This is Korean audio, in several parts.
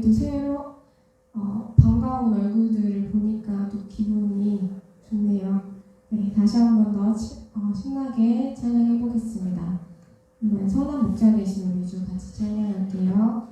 또 새로 반가운 얼굴들을 보니까 또 기분이 좋네요. 네, 다시 한 번 더 신나게 찬양해 보겠습니다. 이번엔 선한 목자 되신 위주 같이 찬양할게요.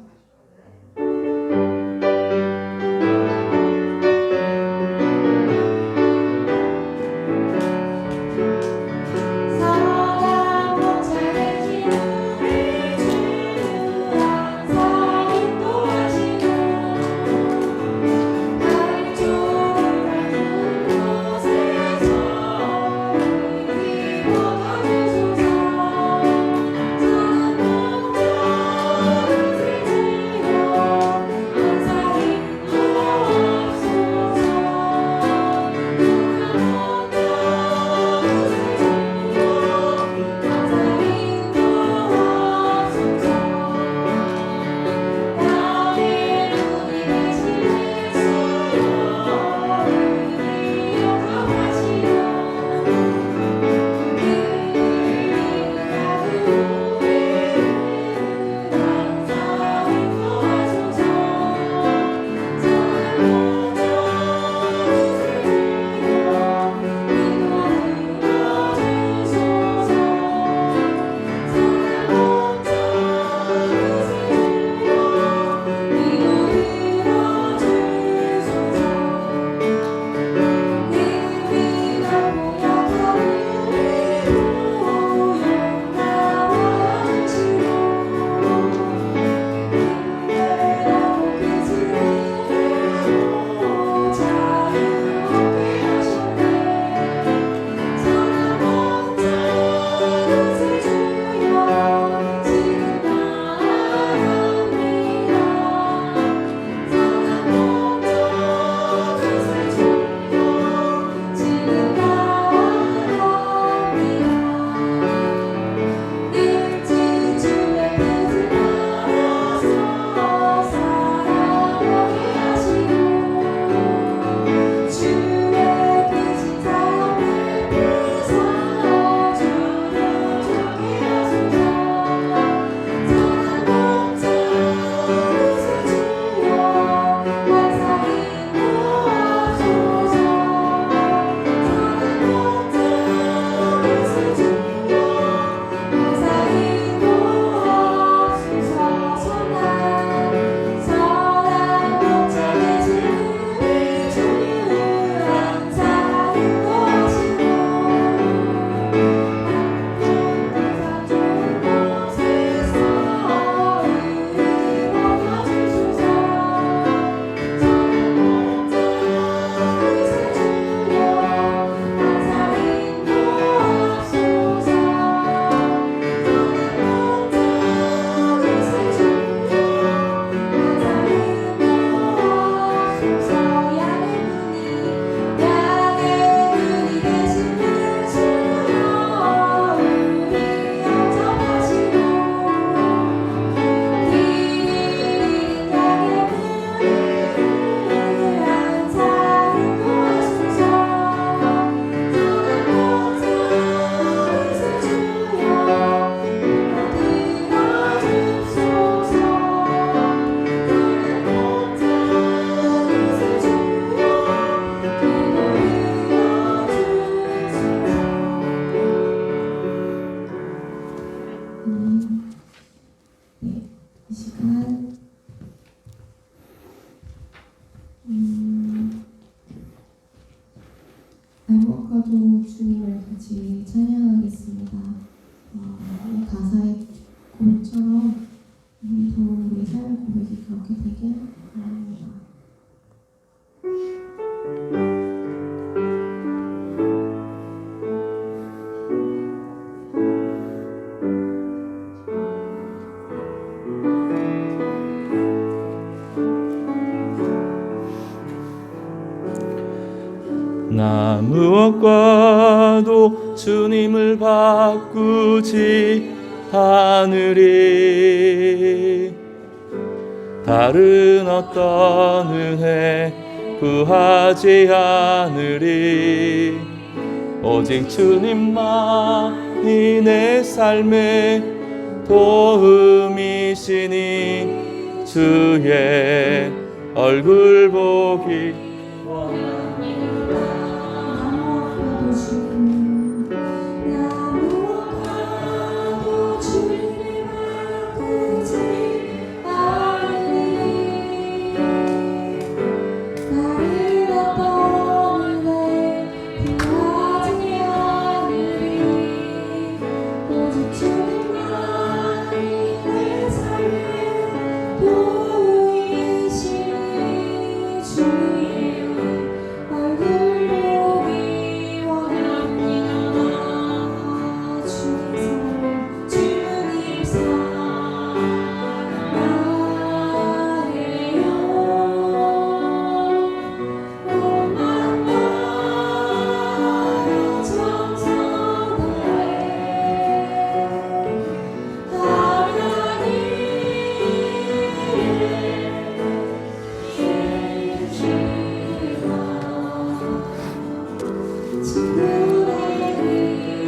이 시간 아무것도 주님을 같이 찬양하겠습니다. 이 가사의 고백처럼 우리도 우리 삶의 고백이 그렇게 되길 바랍니다. 나 무엇과도 주님을 바꾸지 않으리. 다른 어떤 은혜 구하지 않으리. 오직 주님만이 내 삶의 도움이시니 주의 얼굴 보기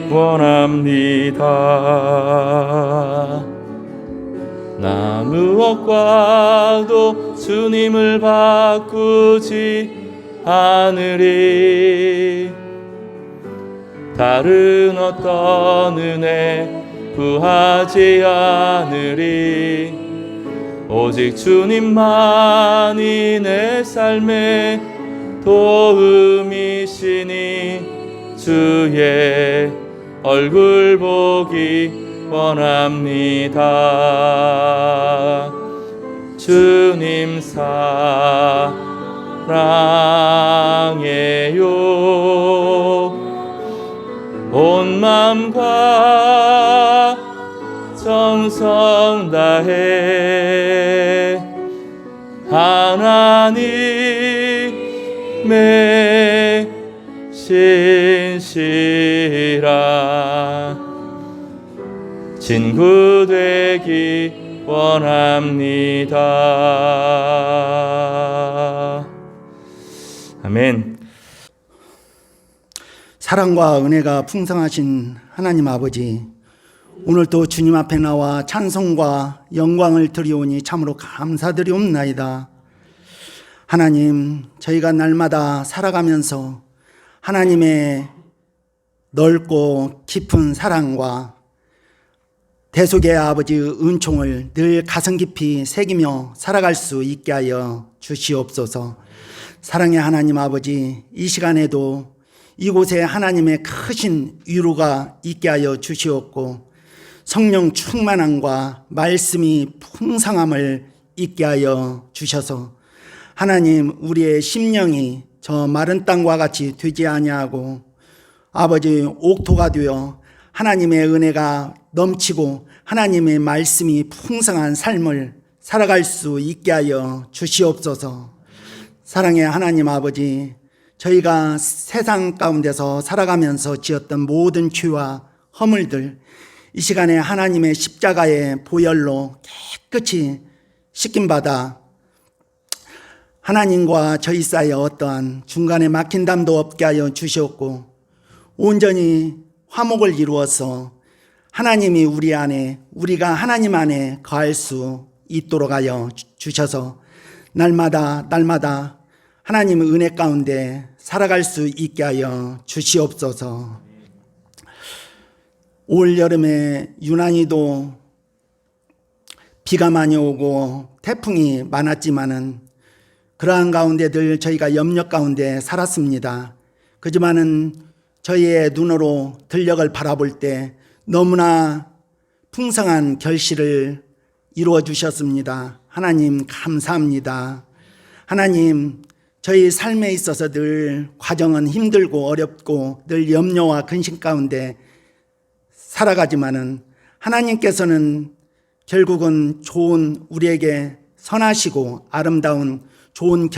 원합니다. 나 무엇과도 주님을 바꾸지 않으리. 다른 어떤 은혜 구하지 않으리. 오직 주님만이 내 삶의 도움이시니 주의 얼굴 보기 원합니다. 주님 사랑해요. 온 마음과 정성 다해 하나님의 신실한 친구 되기 원합니다. 아멘. 사랑과 은혜가 풍성하신 하나님 아버지, 오늘도 주님 앞에 나와 찬송과 영광을 드리오니 참으로 감사드리옵나이다. 하나님, 저희가 날마다 살아가면서 하나님의 넓고 깊은 사랑과 대속의 아버지의 은총을 늘 가슴 깊이 새기며 살아갈 수 있게 하여 주시옵소서. 사랑의 하나님 아버지, 이 시간에도 이곳에 하나님의 크신 위로가 있게 하여 주시옵고 성령 충만함과 말씀이 풍성함을 있게 하여 주셔서 하나님, 우리의 심령이 저 마른 땅과 같이 되지 아니하고 아버지 옥토가 되어 하나님의 은혜가 넘치고 하나님의 말씀이 풍성한 삶을 살아갈 수 있게 하여 주시옵소서. 사랑의 하나님 아버지, 저희가 세상 가운데서 살아가면서 지었던 모든 죄와 허물들 이 시간에 하나님의 십자가의 보혈로 깨끗이 씻김받아 하나님과 저희 사이에 어떠한 중간에 막힌 담도 없게 하여 주시옵고 온전히 화목을 이루어서 하나님이 우리 안에, 우리가 하나님 안에 거할 수 있도록 하여 주셔서 날마다 하나님의 은혜 가운데 살아갈 수 있게 하여 주시옵소서. 올 여름에 유난히도 비가 많이 오고 태풍이 많았지만은 그러한 가운데 늘 저희가 염려 가운데 살았습니다. 그지만은 저희의 눈으로 들녘을 바라볼 때 너무나 풍성한 결실을 이루어 주셨습니다. 하나님 감사합니다. 하나님, 저희 삶에 있어서 늘 과정은 힘들고 어렵고 늘 염려와 근심 가운데 살아가지만은 하나님께서는 결국은 좋은 우리에게 선하시고 아름다운 좋은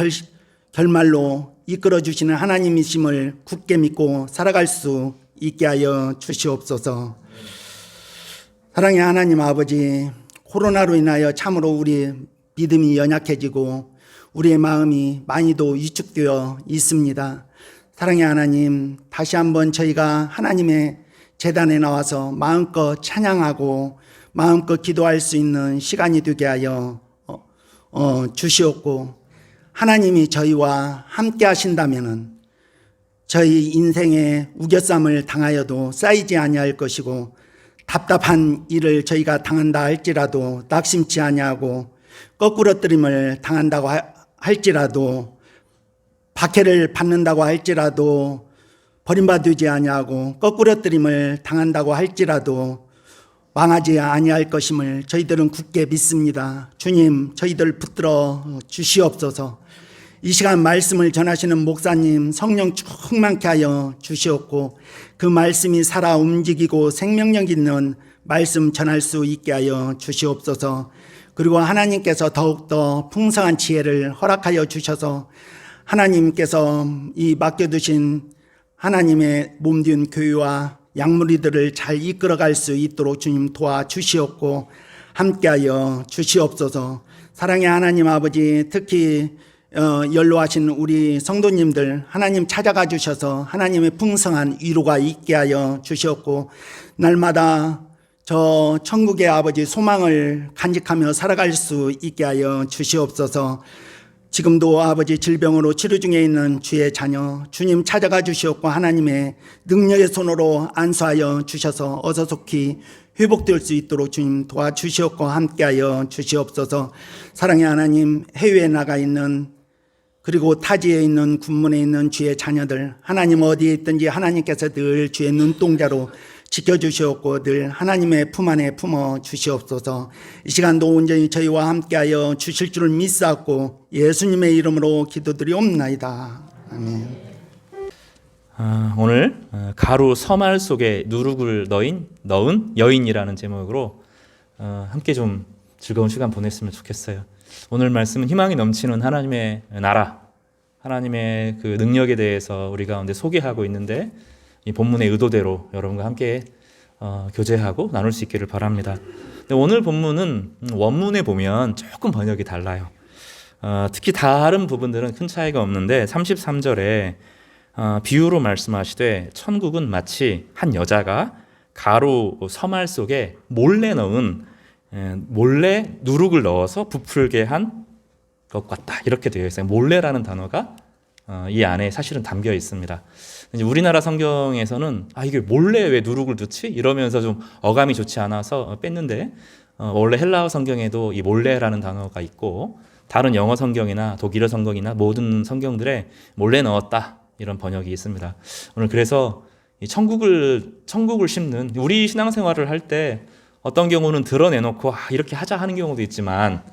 결말로 이끌어 주시는 하나님이심을 굳게 믿고 살아갈 수 있게 하여 주시옵소서. 사랑의 하나님 아버지, 코로나로 인하여 참으로 우리 믿음이 연약해지고 우리의 마음이 많이도 위축되어 있습니다. 사랑의 하나님, 다시 한번 저희가 하나님의 제단에 나와서 마음껏 찬양하고 마음껏 기도할 수 있는 시간이 되게 하여 주시옵고 하나님이 저희와 함께 하신다면은 저희 인생의 우겨쌈을 당하여도 쌓이지 아니할 것이고 답답한 일을 저희가 당한다 할지라도 낙심치 아니하고 거꾸러뜨림을 당한다고 할지라도 박해를 받는다고 할지라도 버림받지 아니하고 거꾸러뜨림을 당한다고 할지라도 망하지 아니할 것임을 저희들은 굳게 믿습니다. 주님, 저희들 붙들어 주시옵소서. 이 시간 말씀을 전하시는 목사님 성령 충만케 하여 주시옵고 그 말씀이 살아 움직이고 생명력 있는 말씀 전할 수 있게 하여 주시옵소서. 그리고 하나님께서 더욱더 풍성한 지혜를 허락하여 주셔서 하나님께서 이 맡겨두신 하나님의 몸된 교회와 양무리들을 잘 이끌어갈 수 있도록 주님 도와주시옵고 함께하여 주시옵소서. 사랑의 하나님 아버지, 특히 연로하신 우리 성도님들 하나님 찾아가 주셔서 하나님의 풍성한 위로가 있게 하여 주시옵고 날마다 저 천국의 아버지 소망을 간직하며 살아갈 수 있게 하여 주시옵소서. 지금도 아버지 질병으로 치료 중에 있는 주의 자녀 주님 찾아가 주시옵고 하나님의 능력의 손으로 안수하여 주셔서 어서 속히 회복될 수 있도록 주님 도와주시옵고 함께하여 주시옵소서. 사랑의 하나님, 해외에 나가 있는 그리고 타지에 있는 군문에 있는 주의 자녀들 하나님 어디에 있든지 하나님께서 늘 주의 눈동자로 지켜주시옵고 늘 하나님의 품 안에 품어 주시옵소서. 이 시간도 온전히 저희와 함께하여 주실 줄을 믿사옵고 예수님의 이름으로 기도드리옵나이다. 아멘. 오늘 가루 서말 속에 누룩을 넣은 여인이라는 제목으로 함께 좀 즐거운 시간 보냈으면 좋겠어요. 오늘 말씀은 희망이 넘치는 하나님의 나라, 하나님의 그 능력에 대해서 우리 가운데 소개하고 있는데 이 본문의 의도대로 여러분과 함께 교제하고 나눌 수 있기를 바랍니다. 근데 오늘 본문은 원문에 보면 조금 번역이 달라요. 특히 다른 부분들은 큰 차이가 없는데 33절에 비유로 말씀하시되 천국은 마치 한 여자가 가루 서말 속에 몰래 누룩을 넣어서 부풀게 한 것 같다 이렇게 되어 있어요. 몰래라는 단어가 이 안에 사실은 담겨 있습니다. 이제 우리나라 성경에서는 이게 몰래 왜 누룩을 넣지? 이러면서 좀 어감이 좋지 않아서 뺐는데 원래 헬라어 성경에도 이 몰래라는 단어가 있고 다른 영어 성경이나 독일어 성경이나 모든 성경들에 몰래 넣었다 이런 번역이 있습니다. 오늘 그래서 이 천국을 심는 우리 신앙생활을 할 때 어떤 경우는 드러내놓고 이렇게 하자 하는 경우도 있지만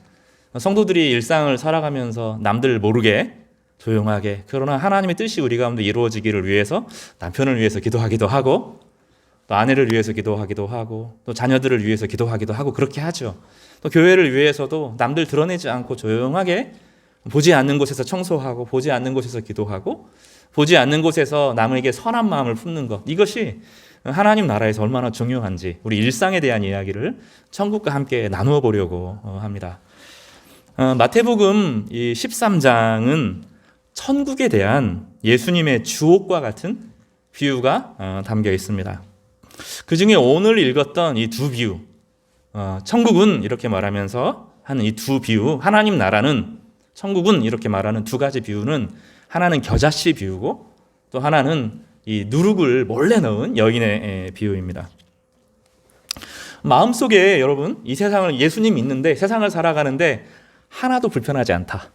성도들이 일상을 살아가면서 남들 모르게 조용하게 그러나 하나님의 뜻이 우리 가운데 이루어지기를 위해서 남편을 위해서 기도하기도 하고 또 아내를 위해서 기도하기도 하고 또 자녀들을 위해서 기도하기도 하고 그렇게 하죠. 또 교회를 위해서도 남들 드러내지 않고 조용하게 보지 않는 곳에서 청소하고 보지 않는 곳에서 기도하고 보지 않는 곳에서 남에게 선한 마음을 품는 것 이것이 하나님 나라에서 얼마나 중요한지 우리 일상에 대한 이야기를 천국과 함께 나누어 보려고 합니다. 마태복음 이 13장은 천국에 대한 예수님의 주옥과 같은 비유가 담겨 있습니다. 그 중에 오늘 읽었던 이 두 비유, 천국은 이렇게 말하면서 하는 이 두 비유, 하나님 나라는 천국은 이렇게 말하는 두 가지 비유는 하나는 겨자씨 비유고 또 하나는 이 누룩을 몰래 넣은 여인의 비유입니다. 마음속에 여러분 이 세상을 예수님 믿는데 세상을 살아가는데 하나도 불편하지 않다.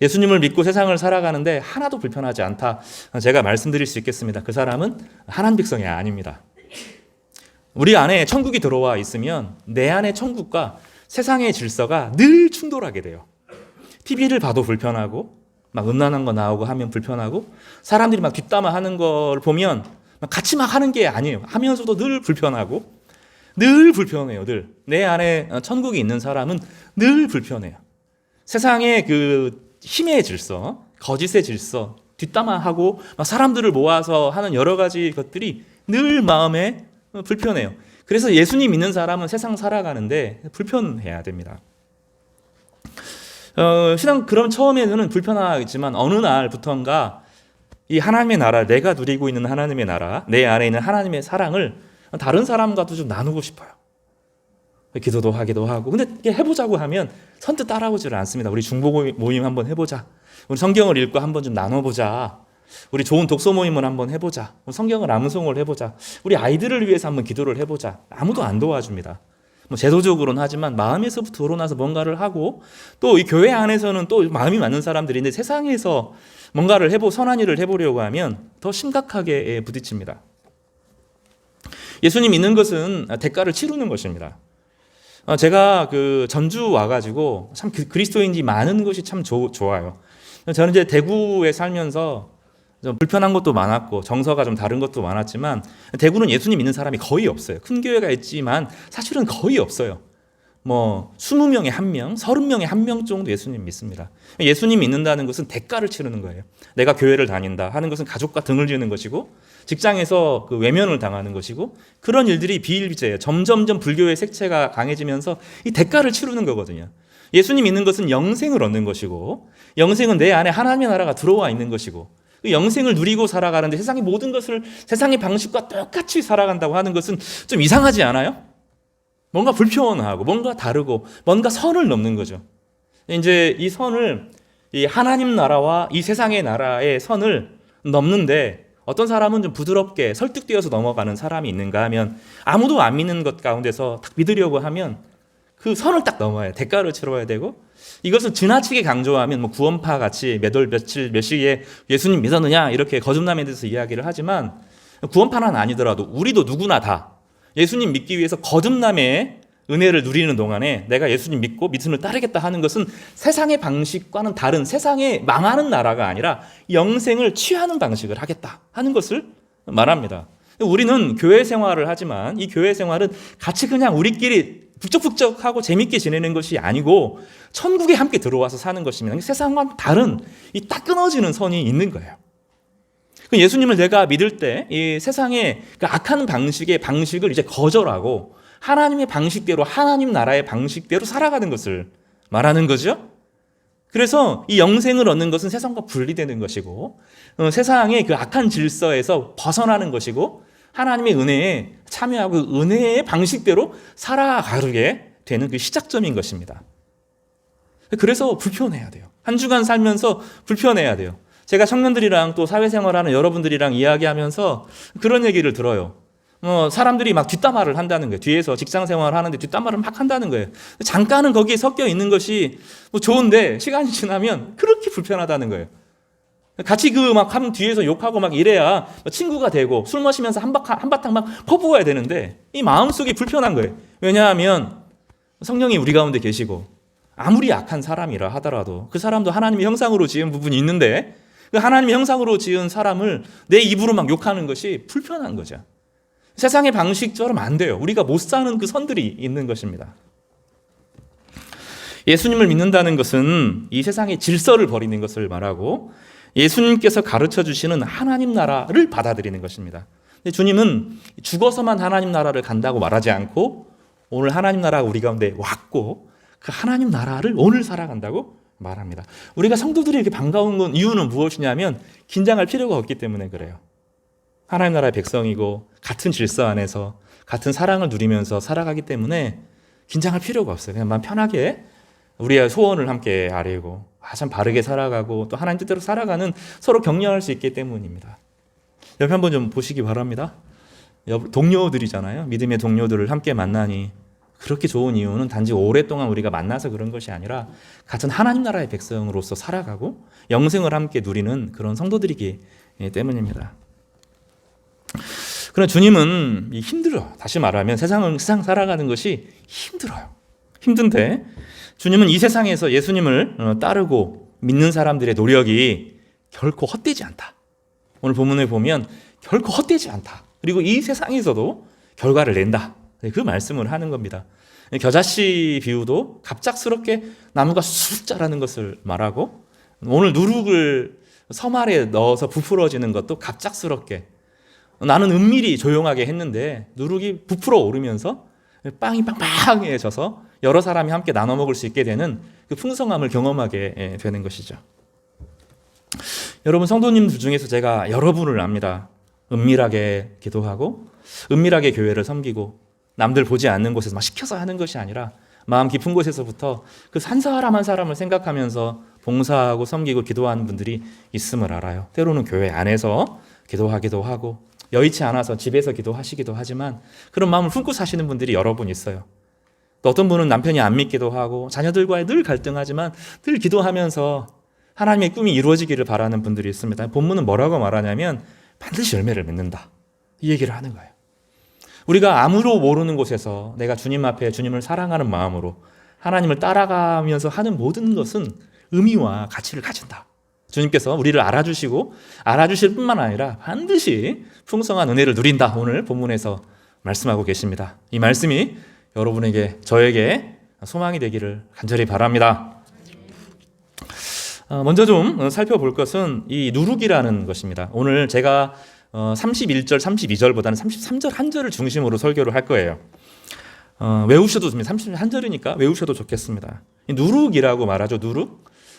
예수님을 믿고 세상을 살아가는데 하나도 불편하지 않다. 제가 말씀드릴 수 있겠습니다. 그 사람은 하나님 백성이 아닙니다. 우리 안에 천국이 들어와 있으면 내 안의 천국과 세상의 질서가 늘 충돌하게 돼요. TV를 봐도 불편하고 막 음란한 거 나오고 하면 불편하고 사람들이 막 뒷담화 하는 걸 보면 같이 막 하는 게 아니에요. 하면서도 늘 불편하고 늘 불편해요. 늘. 내 안에 천국이 있는 사람은 늘 불편해요. 세상의 그 힘의 질서, 거짓의 질서, 뒷담화하고 막 사람들을 모아서 하는 여러 가지 것들이 늘 마음에 불편해요. 그래서 예수님 믿는 사람은 세상 살아가는데 불편해야 됩니다. 신앙 그럼 처음에는 불편하겠지만 어느 날부턴가 이 하나님의 나라, 내가 누리고 있는 하나님의 나라, 내 안에 있는 하나님의 사랑을 다른 사람과도 좀 나누고 싶어요. 기도도 하기도 하고. 근데 이게 해보자고 하면 선뜻 따라오지를 않습니다. 우리 중보 모임 한번 해보자. 우리 성경을 읽고 한번 좀 나눠보자. 우리 좋은 독서 모임을 한번 해보자. 성경을 암송을 해보자. 우리 아이들을 위해서 한번 기도를 해보자. 아무도 안 도와줍니다. 뭐 제도적으로는 하지만 마음에서부터 우러나서 뭔가를 하고, 또 이 교회 안에서는 또 마음이 맞는 사람들인데 세상에서 뭔가를 선한 일을 해보려고 하면 더 심각하게 부딪힙니다. 예수님 믿는 것은 대가를 치르는 것입니다. 제가 그 전주 와가지고 참 그리스도인지 많은 것이 참 좋아요. 저는 이제 대구에 살면서 좀 불편한 것도 많았고 정서가 좀 다른 것도 많았지만, 대구는 예수님 믿는 사람이 거의 없어요. 큰 교회가 있지만 사실은 거의 없어요. 뭐 20명에 1명, 30명에 1명 정도 예수님 믿습니다. 예수님 믿는다는 것은 대가를 치르는 거예요. 내가 교회를 다닌다 하는 것은 가족과 등을 지는 것이고, 직장에서 그 외면을 당하는 것이고, 그런 일들이 비일비재해요. 점점점 불교의 색채가 강해지면서 이 대가를 치르는 거거든요. 예수님 믿는 것은 영생을 얻는 것이고, 영생은 내 안에 하나님의 나라가 들어와 있는 것이고, 그 영생을 누리고 살아가는데 세상의 모든 것을 세상의 방식과 똑같이 살아간다고 하는 것은 좀 이상하지 않아요? 뭔가 불편하고 뭔가 다르고 뭔가 선을 넘는 거죠. 이제 이 선을, 이 하나님 나라와 이 세상의 나라의 선을 넘는데, 어떤 사람은 좀 부드럽게 설득되어서 넘어가는 사람이 있는가 하면, 아무도 안 믿는 것 가운데서 딱 믿으려고 하면 그 선을 딱 넘어야 대가를 치러야 되고, 이것을 지나치게 강조하면 뭐 구원파 같이 몇 월 며칠 몇 시에 예수님 믿었느냐 이렇게 거듭남에 대해서 이야기를 하지만, 구원파는 아니더라도 우리도 누구나 다 예수님 믿기 위해서 거듭남의 은혜를 누리는 동안에 내가 예수님 믿고 믿음을 따르겠다 하는 것은 세상의 방식과는 다른, 세상에 망하는 나라가 아니라 영생을 취하는 방식을 하겠다 하는 것을 말합니다. 우리는 교회 생활을 하지만 이 교회 생활은 같이 그냥 우리끼리 북적북적하고 재밌게 지내는 것이 아니고 천국에 함께 들어와서 사는 것입니다. 세상과는 다른 이 딱 끊어지는 선이 있는 거예요. 예수님을 내가 믿을 때 이 세상의 그 악한 방식을 이제 거절하고 하나님의 방식대로, 하나님 나라의 방식대로 살아가는 것을 말하는 거죠. 그래서 이 영생을 얻는 것은 세상과 분리되는 것이고, 세상의 그 악한 질서에서 벗어나는 것이고, 하나님의 은혜에 참여하고 은혜의 방식대로 살아가게 되는 그 시작점인 것입니다. 그래서 불편해야 돼요. 한 주간 살면서 불편해야 돼요. 제가 청년들이랑 또 사회생활하는 여러분들이랑 이야기하면서 그런 얘기를 들어요. 사람들이 막 뒷담화를 한다는 거예요. 뒤에서 직장생활을 하는데 뒷담화를 막 한다는 거예요. 잠깐은 거기에 섞여 있는 것이 뭐 좋은데 시간이 지나면 그렇게 불편하다는 거예요. 같이 그 막 하면 뒤에서 욕하고 막 이래야 친구가 되고 술 마시면서 한바탕 막 퍼부어야 되는데, 이 마음속이 불편한 거예요. 왜냐하면 성령이 우리 가운데 계시고 아무리 악한 사람이라 하더라도 그 사람도 하나님의 형상으로 지은 부분이 있는데, 그 하나님의 형상으로 지은 사람을 내 입으로 막 욕하는 것이 불편한 거죠. 세상의 방식처럼 안 돼요. 우리가 못 사는 그 선들이 있는 것입니다. 예수님을 믿는다는 것은 이 세상의 질서를 버리는 것을 말하고, 예수님께서 가르쳐 주시는 하나님 나라를 받아들이는 것입니다. 근데 주님은 죽어서만 하나님 나라를 간다고 말하지 않고, 오늘 하나님 나라가 우리 가운데 왔고 그 하나님 나라를 오늘 살아간다고 말합니다. 우리가 성도들이 이렇게 반가운 건 이유는 무엇이냐면, 긴장할 필요가 없기 때문에 그래요. 하나님 나라의 백성이고 같은 질서 안에서 같은 사랑을 누리면서 살아가기 때문에 긴장할 필요가 없어요. 그냥 마음 편하게 우리의 소원을 함께 아뢰고 참 바르게 살아가고 또 하나님 뜻대로 살아가는, 서로 격려할 수 있기 때문입니다. 옆에 한번 좀 보시기 바랍니다. 동료들이잖아요. 믿음의 동료들을 함께 만나니 그렇게 좋은 이유는 단지 오랫동안 우리가 만나서 그런 것이 아니라 같은 하나님 나라의 백성으로서 살아가고 영생을 함께 누리는 그런 성도들이기 때문입니다. 그러나 주님은 힘들어요. 다시 말하면 세상 살아가는 것이 힘들어요. 힘든데 주님은 이 세상에서 예수님을 따르고 믿는 사람들의 노력이 결코 헛되지 않다. 오늘 본문에 보면 결코 헛되지 않다. 그리고 이 세상에서도 결과를 낸다. 그 말씀을 하는 겁니다. 겨자씨 비유도 갑작스럽게 나무가 쑥 자라는 것을 말하고, 오늘 누룩을 섬 아래 넣어서 부풀어지는 것도 갑작스럽게, 나는 은밀히 조용하게 했는데 누룩이 부풀어 오르면서 빵이 빵빵해져서 여러 사람이 함께 나눠 먹을 수 있게 되는 그 풍성함을 경험하게 되는 것이죠. 여러분, 성도님들 중에서 제가 여러분을 압니다. 은밀하게 기도하고 은밀하게 교회를 섬기고 남들 보지 않는 곳에서 막 시켜서 하는 것이 아니라 마음 깊은 곳에서부터 그 한 사람 한 사람을 생각하면서 봉사하고 섬기고 기도하는 분들이 있음을 알아요. 때로는 교회 안에서 기도하기도 하고 여의치 않아서 집에서 기도하시기도 하지만 그런 마음을 품고 사시는 분들이 여러 분 있어요. 또 어떤 분은 남편이 안 믿기도 하고 자녀들과의 늘 갈등하지만 늘 기도하면서 하나님의 꿈이 이루어지기를 바라는 분들이 있습니다. 본문은 뭐라고 말하냐면 반드시 열매를 맺는다. 이 얘기를 하는 거예요. 우리가 아무도 모르는 곳에서 내가 주님 앞에 주님을 사랑하는 마음으로 하나님을 따라가면서 하는 모든 것은 의미와 가치를 가진다. 주님께서 우리를 알아주시고 알아주실 뿐만 아니라 반드시 풍성한 은혜를 누린다. 오늘 본문에서 말씀하고 계십니다. 이 말씀이 여러분에게 저에게 소망이 되기를 간절히 바랍니다. 먼저 좀 살펴볼 것은 이 누룩이라는 것입니다. 오늘 제가 31절, 32절보다는 33절 한 절을 중심으로 설교를 할 거예요. 외우셔도 좋습니다. 31절이니까 외우셔도 좋겠습니다. 이 누룩이라고 말하죠.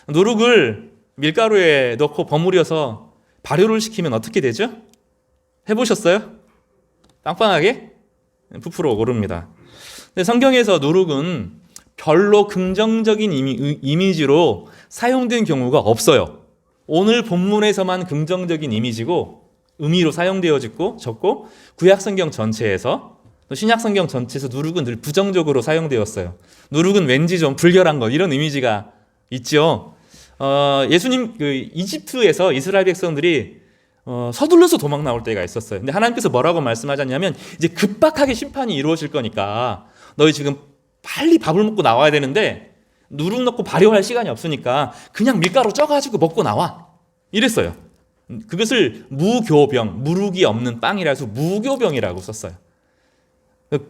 누룩을 밀가루에 넣고 버무려서 발효를 시키면 어떻게 되죠? 해보셨어요? 빵빵하게? 부풀어 오릅니다. 근데 성경에서 누룩은 별로 긍정적인 이미지로 사용된 경우가 없어요. 오늘 본문에서만 긍정적인 이미지고 의미로 사용되어졌고 구약성경 전체에서 또 신약성경 전체에서 누룩은 늘 부정적으로 사용되었어요. 누룩은 왠지 좀 불결한 것 이런 이미지가 있죠. 예수님 이집트에서 이스라엘 백성들이 서둘러서 도망 나올 때가 있었어요. 근데 하나님께서 뭐라고 말씀하셨냐면 이제 급박하게 심판이 이루어질 거니까 너희 지금 빨리 밥을 먹고 나와야 되는데 누룩 넣고 발효할 시간이 없으니까 그냥 밀가루 쪄가지고 먹고 나와 이랬어요. 그것을 무교병, 무룩이 없는 빵이라 해서 무교병이라고 썼어요.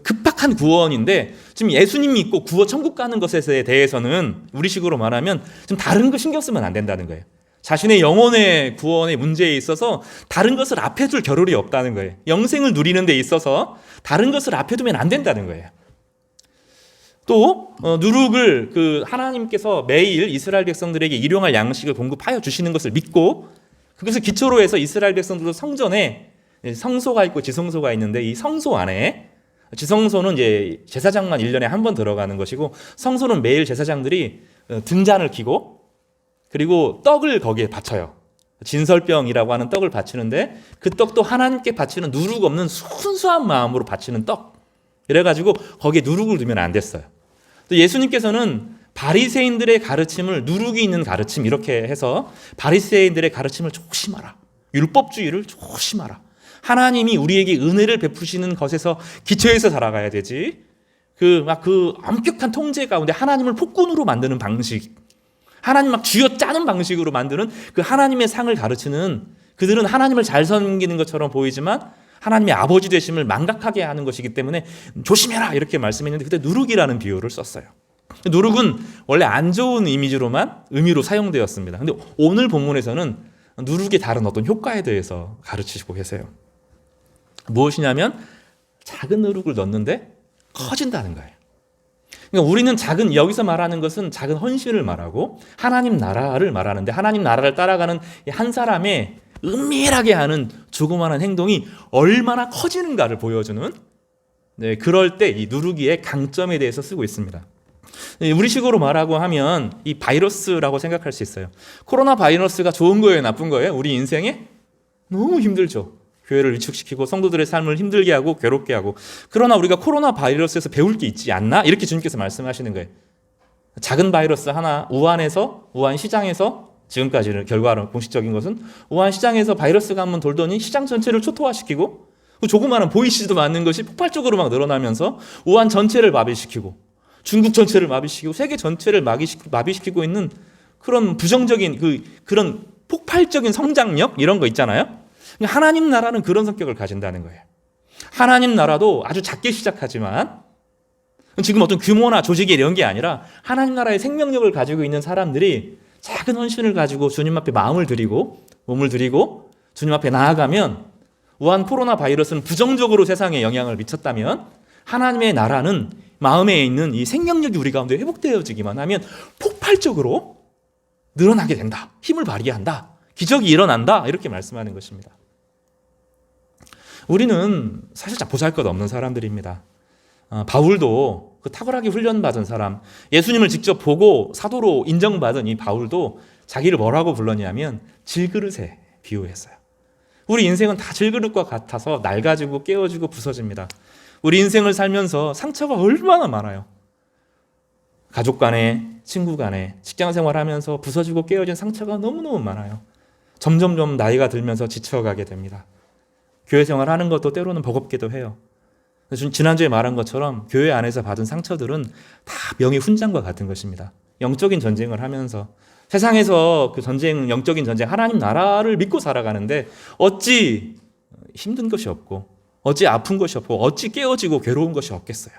급박한 구원인데 지금 예수님 믿고 구원 천국 가는 것에 대해서는 우리식으로 말하면 좀 다른 거 신경 쓰면 안 된다는 거예요. 자신의 영혼의 구원의 문제에 있어서 다른 것을 앞에 둘 겨를이 없다는 거예요. 영생을 누리는 데 있어서 다른 것을 앞에 두면 안 된다는 거예요. 또 누룩을 하나님께서 매일 이스라엘 백성들에게 일용할 양식을 공급하여 주시는 것을 믿고 그것을 기초로 해서 이스라엘 백성들도 성전에 성소가 있고 지성소가 있는데 이 성소 안에 지성소는 이제 제사장만 1년에 한 번 들어가는 것이고 성소는 매일 제사장들이 등잔을 켜고 그리고 떡을 거기에 바쳐요. 진설병이라고 하는 떡을 바치는데 그 떡도 하나님께 바치는 누룩 없는 순수한 마음으로 바치는 떡. 이래가지고 거기에 누룩을 두면 안 됐어요. 또 예수님께서는 바리새인들의 가르침을 누룩이 있는 가르침 이렇게 해서 바리새인들의 가르침을 조심하라. 율법주의를 조심하라. 하나님이 우리에게 은혜를 베푸시는 것에서 기초해서 살아가야 되지. 그 엄격한 통제 가운데 하나님을 폭군으로 만드는 방식, 하나님 막 쥐어짜는 방식으로 만드는 그 하나님의 상을 가르치는 그들은 하나님을 잘 섬기는 것처럼 보이지만 하나님의 아버지 되심을 망각하게 하는 것이기 때문에 조심해라 이렇게 말씀했는데 그때 누룩이라는 비유를 썼어요. 누룩은 원래 안 좋은 의미로 사용되었습니다. 근데 오늘 본문에서는 누룩의 다른 어떤 효과에 대해서 가르치시고 계세요. 무엇이냐면 작은 누룩을 넣는데 커진다는 거예요. 그러니까 우리는 여기서 말하는 것은 작은 헌신을 말하고 하나님 나라를 말하는데 하나님 나라를 따라가는 한 사람의 은밀하게 하는 조그마한 행동이 얼마나 커지는가를 보여주는 그럴 때 이 누룩이의 강점에 대해서 쓰고 있습니다. 우리식으로 말하고 하면 이 바이러스라고 생각할 수 있어요. 코로나 바이러스가 좋은 거예요, 나쁜 거예요? 우리 인생에 너무 힘들죠. 교회를 위축시키고 성도들의 삶을 힘들게 하고 괴롭게 하고. 그러나 우리가 코로나 바이러스에서 배울 게 있지 않나? 이렇게 주님께서 말씀하시는 거예요. 작은 바이러스 하나 우한 시장에서 지금까지는 결과로 공식적인 것은 우한 시장에서 바이러스가 한번 돌더니 시장 전체를 초토화시키고 조그마한 보이시지도 않는 것이 폭발적으로 막 늘어나면서 우한 전체를 마비시키고 중국 전체를 마비시키고 세계 전체를 마비시키고 있는 그런 부정적인 그런 폭발적인 성장력 이런 거 있잖아요. 하나님 나라는 그런 성격을 가진다는 거예요. 하나님 나라도 아주 작게 시작하지만 지금 어떤 규모나 조직이 이런 게 아니라 하나님 나라의 생명력을 가지고 있는 사람들이 작은 헌신을 가지고 주님 앞에 마음을 드리고 몸을 드리고 주님 앞에 나아가면 우한 코로나 바이러스는 부정적으로 세상에 영향을 미쳤다면 하나님의 나라는 마음에 있는 이 생명력이 우리 가운데 회복되어지기만 하면 폭발적으로 늘어나게 된다. 힘을 발휘한다. 기적이 일어난다. 이렇게 말씀하는 것입니다. 우리는 사실 보잘것 없는 사람들입니다. 바울도 그 탁월하게 훈련받은 사람, 예수님을 직접 보고 사도로 인정받은 이 바울도 자기를 뭐라고 불렀냐면 질그릇에 비유했어요. 우리 인생은 다 질그릇과 같아서 낡아지고 깨어지고 부서집니다. 우리 인생을 살면서 상처가 얼마나 많아요. 가족 간에, 친구 간에, 직장 생활하면서 부서지고 깨어진 상처가 너무너무 많아요. 점점점 나이가 들면서 지쳐가게 됩니다. 교회 생활하는 것도 때로는 버겁기도 해요. 지난주에 말한 것처럼 교회 안에서 받은 상처들은 다 명예 훈장과 같은 것입니다. 영적인 전쟁을 하면서 세상에서 그 전쟁, 영적인 전쟁, 하나님 나라를 믿고 살아가는데 어찌 힘든 것이 없고 어찌 아픈 것이 없고 어찌 깨어지고 괴로운 것이 없겠어요.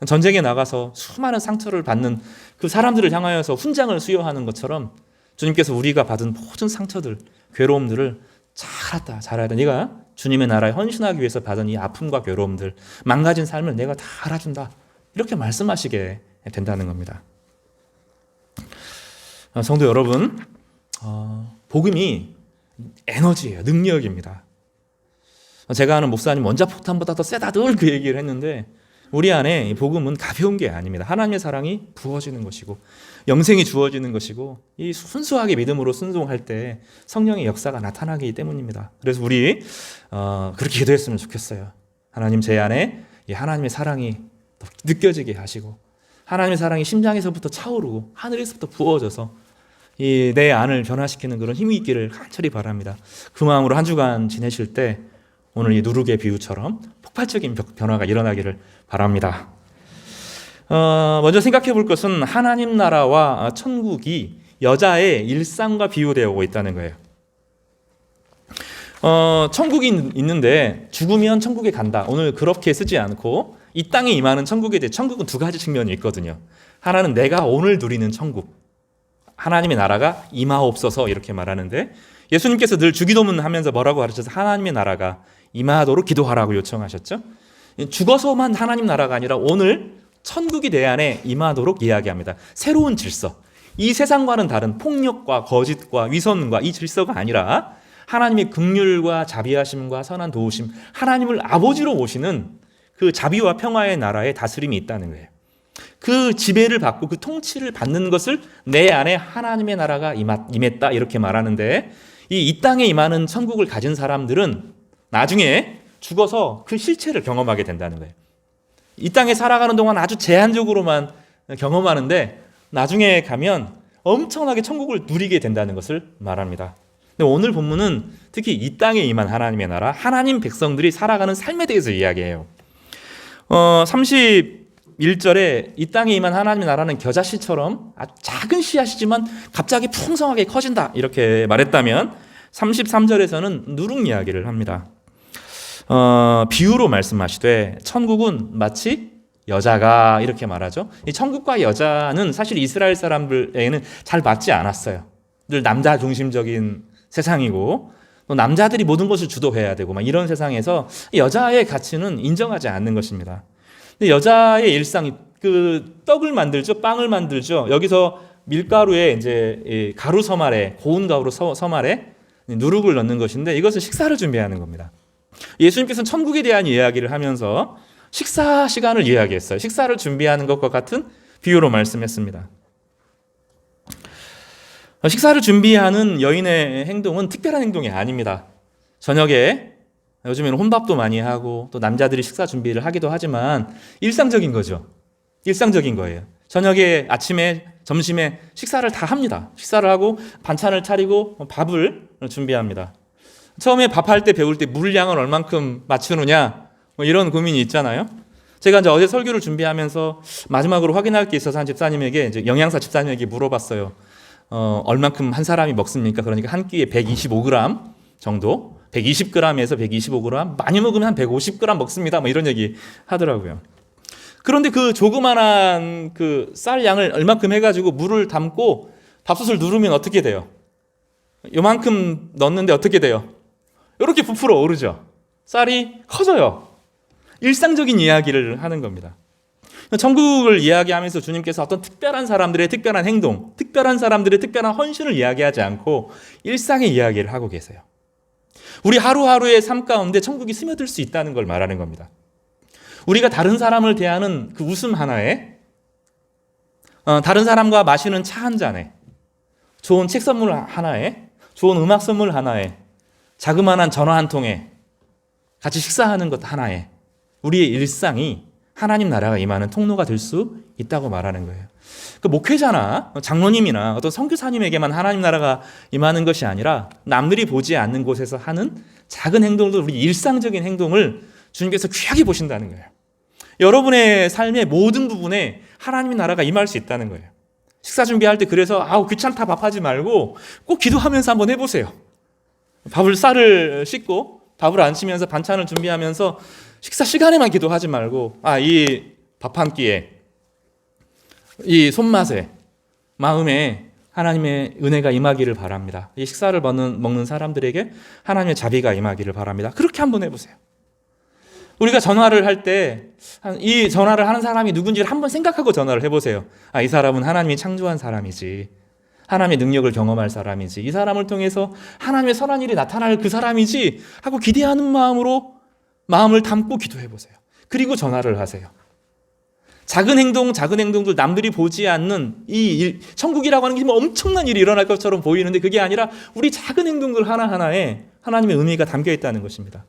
전쟁에 나가서 수많은 상처를 받는 그 사람들을 향하여서 훈장을 수여하는 것처럼 주님께서 우리가 받은 모든 상처들, 괴로움들을 잘했다. 네가 주님의 나라에 헌신하기 위해서 받은 이 아픔과 괴로움들, 망가진 삶을 내가 다 알아준다. 이렇게 말씀하시게 된다는 겁니다. 성도 여러분, 복음이 에너지예요. 능력입니다. 제가 아는 목사님 원자폭탄보다 더 세다 늘 그 얘기를 했는데 우리 안에 복음은 가벼운 게 아닙니다. 하나님의 사랑이 부어지는 것이고 영생이 주어지는 것이고 이 순수하게 믿음으로 순종할 때 성령의 역사가 나타나기 때문입니다. 그래서 우리 그렇게 기도했으면 좋겠어요. 하나님 제 안에 이 하나님의 사랑이 더 느껴지게 하시고 하나님의 사랑이 심장에서부터 차오르고 하늘에서부터 부어져서 이 내 안을 변화시키는 그런 힘이 있기를 간절히 바랍니다. 그 마음으로 한 주간 지내실 때 오늘 이 누룩의 비유처럼 폭발적인 변화가 일어나기를 바랍니다. 먼저 생각해 볼 것은 하나님 나라와 천국이 여자의 일상과 비유되어 오고 있다는 거예요. 천국이 있는데 죽으면 천국에 간다. 오늘 그렇게 쓰지 않고 이 땅에 임하는 천국에 대해 천국은 두 가지 측면이 있거든요. 하나는 내가 오늘 누리는 천국. 하나님의 나라가 임하옵소서 이렇게 말하는데 예수님께서 늘 주기도문 하면서 뭐라고 가르쳐서 하나님의 나라가 임하도록 기도하라고 요청하셨죠. 죽어서만 하나님 나라가 아니라 오늘 천국이 내 안에 임하도록 이야기합니다. 새로운 질서. 이 세상과는 다른 폭력과 거짓과 위선과 이 질서가 아니라 하나님의 긍휼과 자비하심과 선한 도우심, 하나님을 아버지로 모시는 그 자비와 평화의 나라의 다스림이 있다는 거예요. 그 지배를 받고 그 통치를 받는 것을 내 안에 하나님의 나라가 임했다 이렇게 말하는데 이 땅에 임하는 천국을 가진 사람들은 나중에 죽어서 그 실체를 경험하게 된다는 거예요. 이 땅에 살아가는 동안 아주 제한적으로만 경험하는데 나중에 가면 엄청나게 천국을 누리게 된다는 것을 말합니다. 근데 오늘 본문은 특히 이 땅에 임한 하나님의 나라, 하나님 백성들이 살아가는 삶에 대해서 이야기해요. 31절에 이 땅에 임한 하나님의 나라는 겨자씨처럼 아주 작은 씨앗이지만 갑자기 풍성하게 커진다 이렇게 말했다면 33절에서는 누룩 이야기를 합니다. 비유로 말씀하시되 천국은 마치 여자가 이렇게 말하죠. 이 천국과 여자는 사실 이스라엘 사람들에게는 잘 맞지 않았어요. 늘 남자 중심적인 세상이고 또 남자들이 모든 것을 주도해야 되고 막 이런 세상에서 여자의 가치는 인정하지 않는 것입니다. 근데 여자의 일상이 그 떡을 만들죠, 빵을 만들죠. 여기서 밀가루에 이제 가루 서말에 고운 가루 서말에 누룩을 넣는 것인데 이것은 식사를 준비하는 겁니다. 예수님께서는 천국에 대한 이야기를 하면서 식사 시간을 이야기했어요. 식사를 준비하는 것과 같은 비유로 말씀했습니다. 식사를 준비하는 여인의 행동은 특별한 행동이 아닙니다. 저녁에 요즘에는 혼밥도 많이 하고 또 남자들이 식사 준비를 하기도 하지만 일상적인 거죠. 일상적인 거예요. 저녁에, 아침에, 점심에 식사를 다 합니다. 식사를 하고 반찬을 차리고 밥을 준비합니다. 처음에 밥할 때 배울 때 물량을 얼만큼 맞추느냐 뭐 이런 고민이 있잖아요. 제가 이제 어제 설교를 준비하면서 마지막으로 확인할 게 있어서 한 집사님에게 이제 영양사 집사님에게 물어봤어요. 얼만큼 한 사람이 먹습니까? 그러니까 한 끼에 125g 정도, 120g에서 125g, 많이 먹으면 한 150g 먹습니다. 뭐 이런 얘기 하더라고요. 그런데 그 조그만한 그 쌀 양을 얼만큼 해가지고 물을 담고 밥솥을 누르면 어떻게 돼요? 요만큼 넣는데 어떻게 돼요? 이렇게 부풀어 오르죠. 쌀이 커져요. 일상적인 이야기를 하는 겁니다. 천국을 이야기하면서 주님께서 어떤 특별한 사람들의 특별한 행동, 특별한 사람들의 특별한 헌신을 이야기하지 않고 일상의 이야기를 하고 계세요. 우리 하루하루의 삶 가운데 천국이 스며들 수 있다는 걸 말하는 겁니다. 우리가 다른 사람을 대하는 그 웃음 하나에, 다른 사람과 마시는 차 한 잔에, 좋은 책 선물 하나에, 좋은 음악 선물 하나에, 자그마한 전화 한 통에, 같이 식사하는 것 하나에 우리의 일상이 하나님 나라가 임하는 통로가 될 수 있다고 말하는 거예요. 그 목회자나 장로님이나 어떤 선교사님에게만 하나님 나라가 임하는 것이 아니라 남들이 보지 않는 곳에서 하는 작은 행동도 우리 일상적인 행동을 주님께서 귀하게 보신다는 거예요. 여러분의 삶의 모든 부분에 하나님의 나라가 임할 수 있다는 거예요. 식사 준비할 때 그래서 귀찮다 밥하지 말고 꼭 기도하면서 한번 해보세요. 쌀을 씻고 밥을 안 치면서 반찬을 준비하면서 식사 시간에만 기도하지 말고 이 밥 한 끼에 이 손맛에 마음에 하나님의 은혜가 임하기를 바랍니다. 이 식사를 먹는 사람들에게 하나님의 자비가 임하기를 바랍니다. 그렇게 한번 해보세요. 우리가 전화를 할 때 이 전화를 하는 사람이 누군지를 한번 생각하고 전화를 해보세요. 이 사람은 하나님이 창조한 사람이지, 하나님의 능력을 경험할 사람이지, 이 사람을 통해서 하나님의 선한 일이 나타날 그 사람이지 하고 기대하는 마음으로 마음을 담고 기도해보세요. 그리고 전화를 하세요. 작은 행동들 남들이 보지 않는 이 일, 천국이라고 하는 게 엄청난 일이 일어날 것처럼 보이는데 그게 아니라 우리 작은 행동들 하나하나에 하나님의 의미가 담겨 있다는 것입니다.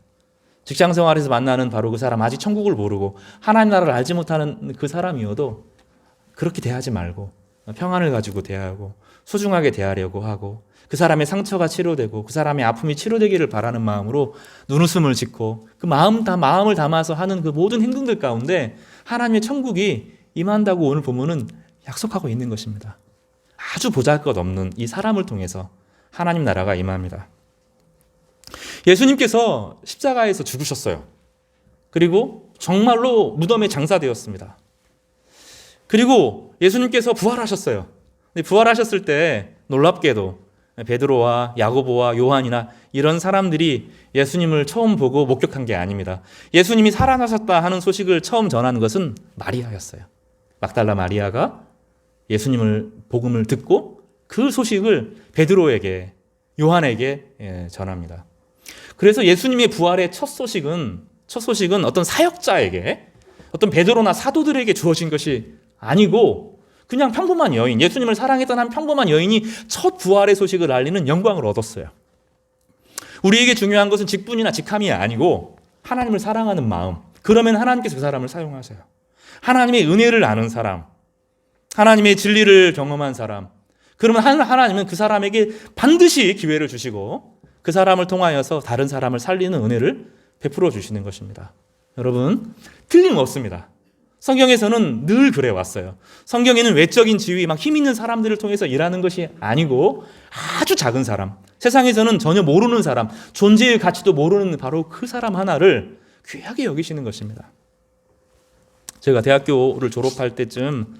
직장 생활에서 만나는 바로 그 사람, 아직 천국을 모르고 하나님 나라를 알지 못하는 그 사람이어도 그렇게 대하지 말고 평안을 가지고 대하고 소중하게 대하려고 하고 그 사람의 상처가 치료되고 그 사람의 아픔이 치료되기를 바라는 마음으로 눈웃음을 짓고 그 마음을 담아서 하는 그 모든 행동들 가운데 하나님의 천국이 임한다고 오늘 본문은 약속하고 있는 것입니다. 아주 보잘것없는 이 사람을 통해서 하나님 나라가 임합니다. 예수님께서 십자가에서 죽으셨어요. 그리고 정말로 무덤에 장사되었습니다. 그리고 예수님께서 부활하셨어요. 근데 부활하셨을 때 놀랍게도 베드로와 야고보와 요한이나 이런 사람들이 예수님을 처음 보고 목격한 게 아닙니다. 예수님이 살아나셨다 하는 소식을 처음 전한 것은 마리아였어요. 막달라 마리아가 예수님을 복음을 듣고 그 소식을 베드로에게, 요한에게 전합니다. 그래서 예수님의 부활의 첫 소식은 어떤 사역자에게, 어떤 베드로나 사도들에게 주어진 것이 아니고 그냥 평범한 여인, 예수님을 사랑했던 한 평범한 여인이 첫 부활의 소식을 알리는 영광을 얻었어요. 우리에게 중요한 것은 직분이나 직함이 아니고 하나님을 사랑하는 마음. 그러면 하나님께서 그 사람을 사용하세요. 하나님의 은혜를 아는 사람, 하나님의 진리를 경험한 사람, 그러면 하나님은 그 사람에게 반드시 기회를 주시고 그 사람을 통하여서 다른 사람을 살리는 은혜를 베풀어 주시는 것입니다. 여러분, 틀림없습니다. 성경에서는 늘 그래 왔어요. 성경에는 외적인 지위, 막 힘 있는 사람들을 통해서 일하는 것이 아니고 아주 작은 사람, 세상에서는 전혀 모르는 사람, 존재의 가치도 모르는 바로 그 사람 하나를 귀하게 여기시는 것입니다. 제가 대학교를 졸업할 때쯤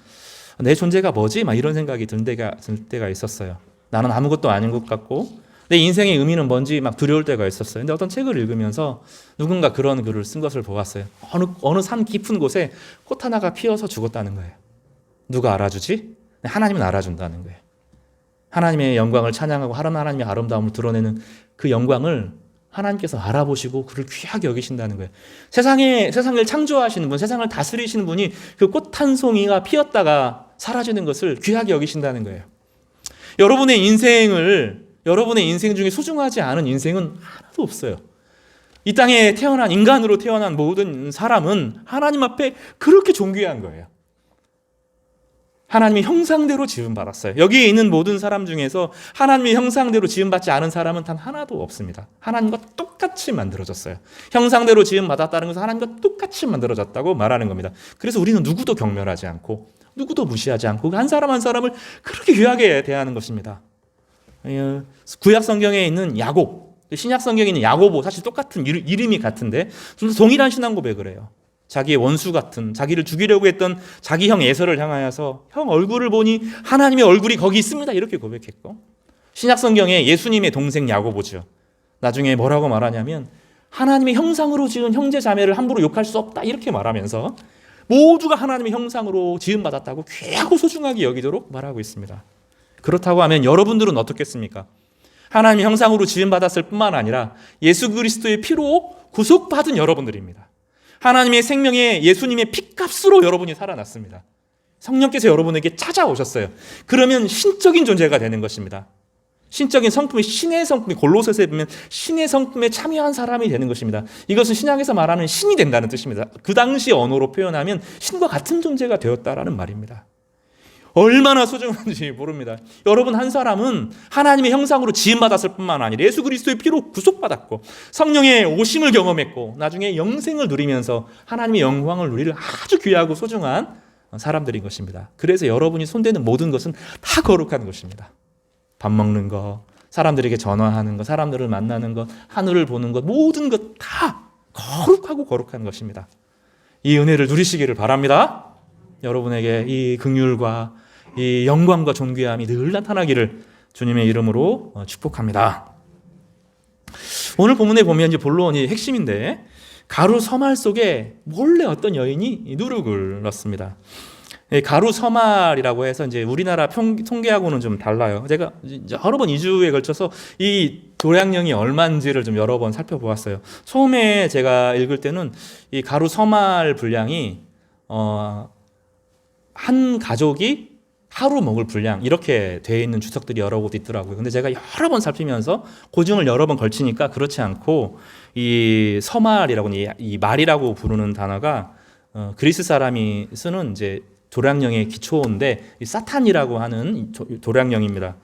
내 존재가 뭐지? 막 이런 생각이 들 때가 있었어요. 나는 아무것도 아닌 것 같고 내 인생의 의미는 뭔지 막 두려울 때가 있었어요. 근데 어떤 책을 읽으면서 누군가 그런 글을 쓴 것을 보았어요. 어느 산 깊은 곳에 꽃 하나가 피어서 죽었다는 거예요. 누가 알아주지? 하나님은 알아준다는 거예요. 하나님의 영광을 찬양하고 하나님의 아름다움을 드러내는 그 영광을 하나님께서 알아보시고 그를 귀하게 여기신다는 거예요. 세상을 창조하시는 분, 세상을 다스리시는 분이 그 꽃 한 송이가 피었다가 사라지는 것을 귀하게 여기신다는 거예요. 여러분의 인생 중에 소중하지 않은 인생은 하나도 없어요. 이 땅에 인간으로 태어난 모든 사람은 하나님 앞에 그렇게 존귀한 거예요. 하나님의 형상대로 지음받았어요. 여기에 있는 모든 사람 중에서 하나님의 형상대로 지음받지 않은 사람은 단 하나도 없습니다. 하나님과 똑같이 만들어졌어요. 형상대로 지음받았다는 것은 하나님과 똑같이 만들어졌다고 말하는 겁니다. 그래서 우리는 누구도 경멸하지 않고 누구도 무시하지 않고 한 사람 한 사람을 그렇게 귀하게 대하는 것입니다. 구약 성경에 있는 야곱, 신약 성경에 있는 야고보, 사실 똑같은 이름이 같은데 동일한 신앙 고백을 해요. 자기의 원수 같은, 자기를 죽이려고 했던 자기 형 에서를 향하여서 형 얼굴을 보니 하나님의 얼굴이 거기 있습니다 이렇게 고백했고, 신약 성경에 예수님의 동생 야고보죠. 나중에 뭐라고 말하냐면 하나님의 형상으로 지은 형제 자매를 함부로 욕할 수 없다 이렇게 말하면서 모두가 하나님의 형상으로 지음받았다고 귀하고 소중하게 여기도록 말하고 있습니다. 그렇다고 하면 여러분들은 어떻겠습니까? 하나님의 형상으로 지음받았을 뿐만 아니라 예수 그리스도의 피로 구속받은 여러분들입니다. 하나님의 생명에 예수님의 피값으로 여러분이 살아났습니다. 성령께서 여러분에게 찾아오셨어요. 그러면 신적인 존재가 되는 것입니다. 신적인 성품이 신의 성품이 골로새서에 보면 신의 성품에 참여한 사람이 되는 것입니다. 이것은 신약에서 말하는 신이 된다는 뜻입니다. 그 당시 언어로 표현하면 신과 같은 존재가 되었다라는 말입니다. 얼마나 소중한지 모릅니다. 여러분 한 사람은 하나님의 형상으로 지음받았을 뿐만 아니라 예수 그리스도의 피로 구속받았고 성령의 오심을 경험했고 나중에 영생을 누리면서 하나님의 영광을 누리를 아주 귀하고 소중한 사람들인 것입니다. 그래서 여러분이 손대는 모든 것은 다 거룩한 것입니다. 밥 먹는 것, 사람들에게 전화하는 것, 사람들을 만나는 것, 하늘을 보는 것, 모든 것 다 거룩하고 거룩한 것입니다. 이 은혜를 누리시기를 바랍니다. 여러분에게 이 긍휼과 이 영광과 존귀함이 늘 나타나기를 주님의 이름으로 축복합니다. 오늘 본문에 보면 이제 본론이 핵심인데 가루 서말 속에 몰래 어떤 여인이 누룩을 넣습니다. 가루 서말이라고 해서 이제 우리나라 통계하고는 좀 달라요. 제가 여러 번 2주에 걸쳐서 이 도량령이 얼마인지를 좀 여러 번 살펴보았어요. 처음에 제가 읽을 때는 이 가루 서말 분량이 한 가족이 하루 먹을 분량 이렇게 되어 있는 주석들이 여러 곳 있더라고요. 근데 제가 여러 번 살피면서 고증을 여러 번 걸치니까 그렇지 않고 이 서말이라고 이 말이라고 부르는 단어가 그리스 사람이 쓰는 이제 도량령의 기초인데 사탄이라고 하는 도량령입니다.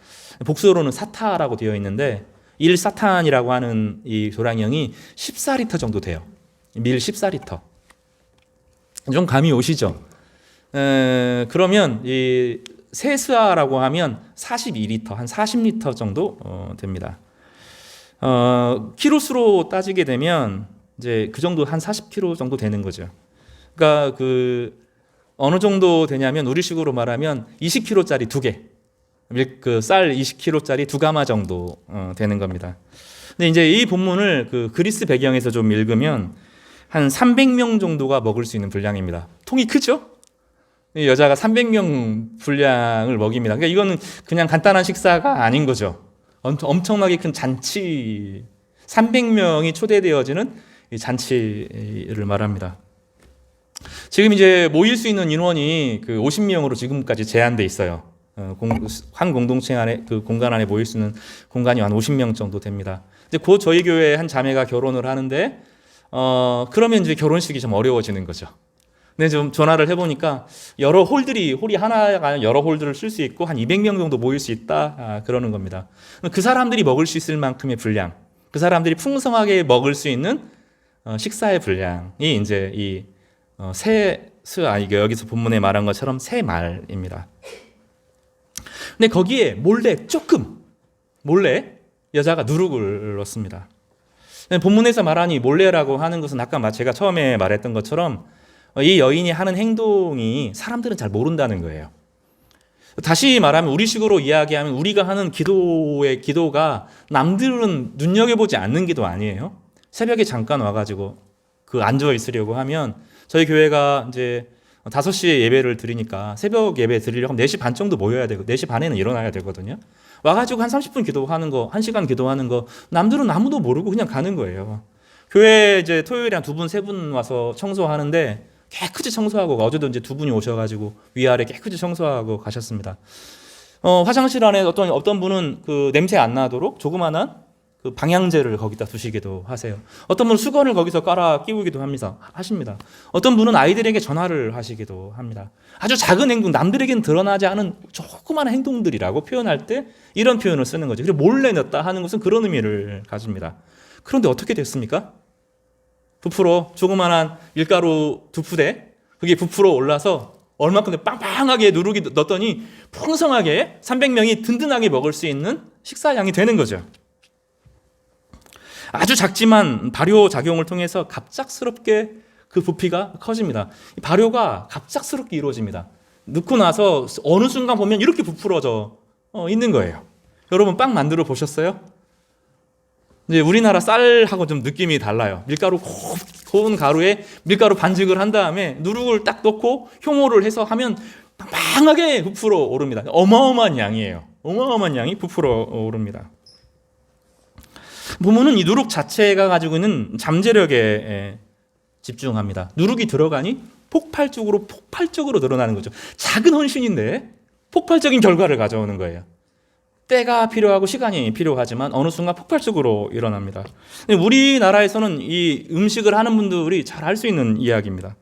복수로는 사타라고 되어 있는데 1사탄이라고 하는 이 도량령이 14리터 정도 돼요. 밀 14리터. 좀 감이 오시죠? 그러면 이 세스아라고 하면 42리터, 한 40리터 정도 됩니다. 키로수로 따지게 되면 이제 그 정도 한 40kg 정도 되는 거죠. 그러니까 그 어느 정도 되냐면 우리식으로 말하면 20kg짜리 두 개, 그 쌀 20kg짜리 두 가마 정도 되는 겁니다. 근데 이제 이 본문을 그 그리스 배경에서 좀 읽으면 한 300명 정도가 먹을 수 있는 분량입니다. 통이 크죠? 이 여자가 300명 분량을 먹입니다. 그러니까 이거는 그냥 간단한 식사가 아닌 거죠. 엄청나게 큰 잔치, 300명이 초대되어지는 이 잔치를 말합니다. 지금 이제 모일 수 있는 인원이 그 50명으로 지금까지 제한돼 있어요. 한 공동체 안에 그 공간 안에 모일 수 있는 공간이 한 50명 정도 됩니다. 이제 곧 저희 교회 한 자매가 결혼을 하는데 그러면 이제 결혼식이 좀 어려워지는 거죠. 근데 좀 전화를 해보니까 홀이 하나가 아니라 여러 홀들을 쓸 수 있고 한 200명 정도 모일 수 있다 그러는 겁니다. 그 사람들이 먹을 수 있을 만큼의 분량, 그 사람들이 풍성하게 먹을 수 있는 식사의 분량이 이제 이 이게 여기서 본문에 말한 것처럼 새 말입니다. 근데 거기에 몰래 여자가 누룩을 넣습니다. 본문에서 말하니 몰래라고 하는 것은 아까 제가 처음에 말했던 것처럼 이 여인이 하는 행동이 사람들은 잘 모른다는 거예요. 다시 말하면 우리식으로 이야기하면 우리가 하는 기도가 남들은 눈여겨보지 않는 기도 아니에요. 새벽에 잠깐 와가지고 그 앉아 있으려고 하면 저희 교회가 이제 5시에 예배를 드리니까 새벽 예배 드리려고 하면 4시 반 정도 모여야 되고 4시 반에는 일어나야 되거든요. 와가지고 한 30분 기도하는 거, 1시간 기도하는 거 남들은 아무도 모르고 그냥 가는 거예요. 교회 이제 토요일에 한 2분, 3분 와서 청소하는데 깨끗이 청소하고 어제도 이제 2분이 오셔가지고 위아래 깨끗이 청소하고 가셨습니다. 화장실 안에 어떤 분은 그 냄새 안 나도록 조그만한 그 방향제를 거기다 두시기도 하세요. 어떤 분은 수건을 거기서 깔아 끼우기도 하십니다. 어떤 분은 아이들에게 전화를 하시기도 합니다. 아주 작은 행동, 남들에게는 드러나지 않은 조그마한 행동들이라고 표현할 때 이런 표현을 쓰는 거죠. 그리고 몰래 넣었다 하는 것은 그런 의미를 가집니다. 그런데 어떻게 됐습니까? 부풀어 조그만한 밀가루 2푸대 그게 부풀어 올라서 얼마큼 빵빵하게 누룩이 넣었더니 풍성하게 300명이 든든하게 먹을 수 있는 식사량이 되는 거죠. 아주 작지만 발효 작용을 통해서 갑작스럽게 그 부피가 커집니다. 발효가 갑작스럽게 이루어집니다. 넣고 나서 어느 순간 보면 이렇게 부풀어져 있는 거예요. 여러분 빵 만들어 보셨어요? 이제 우리나라 쌀하고 좀 느낌이 달라요. 밀가루 고운 가루에 밀가루 반죽을 한 다음에 누룩을 딱 넣고 효모를 해서 하면 빵빵하게 부풀어 오릅니다. 어마어마한 양이에요. 어마어마한 양이 부풀어 오릅니다. 보면은 이 누룩 자체가 가지고 있는 잠재력의 집중합니다. 누룩이 들어가니 폭발적으로 드러나는 거죠. 작은 헌신인데 폭발적인 결과를 가져오는 거예요. 때가 필요하고 시간이 필요하지만 어느 순간 폭발적으로 일어납니다. 우리나라에서는 이 음식을 하는 분들이 잘 알 수 있는 이야기입니다.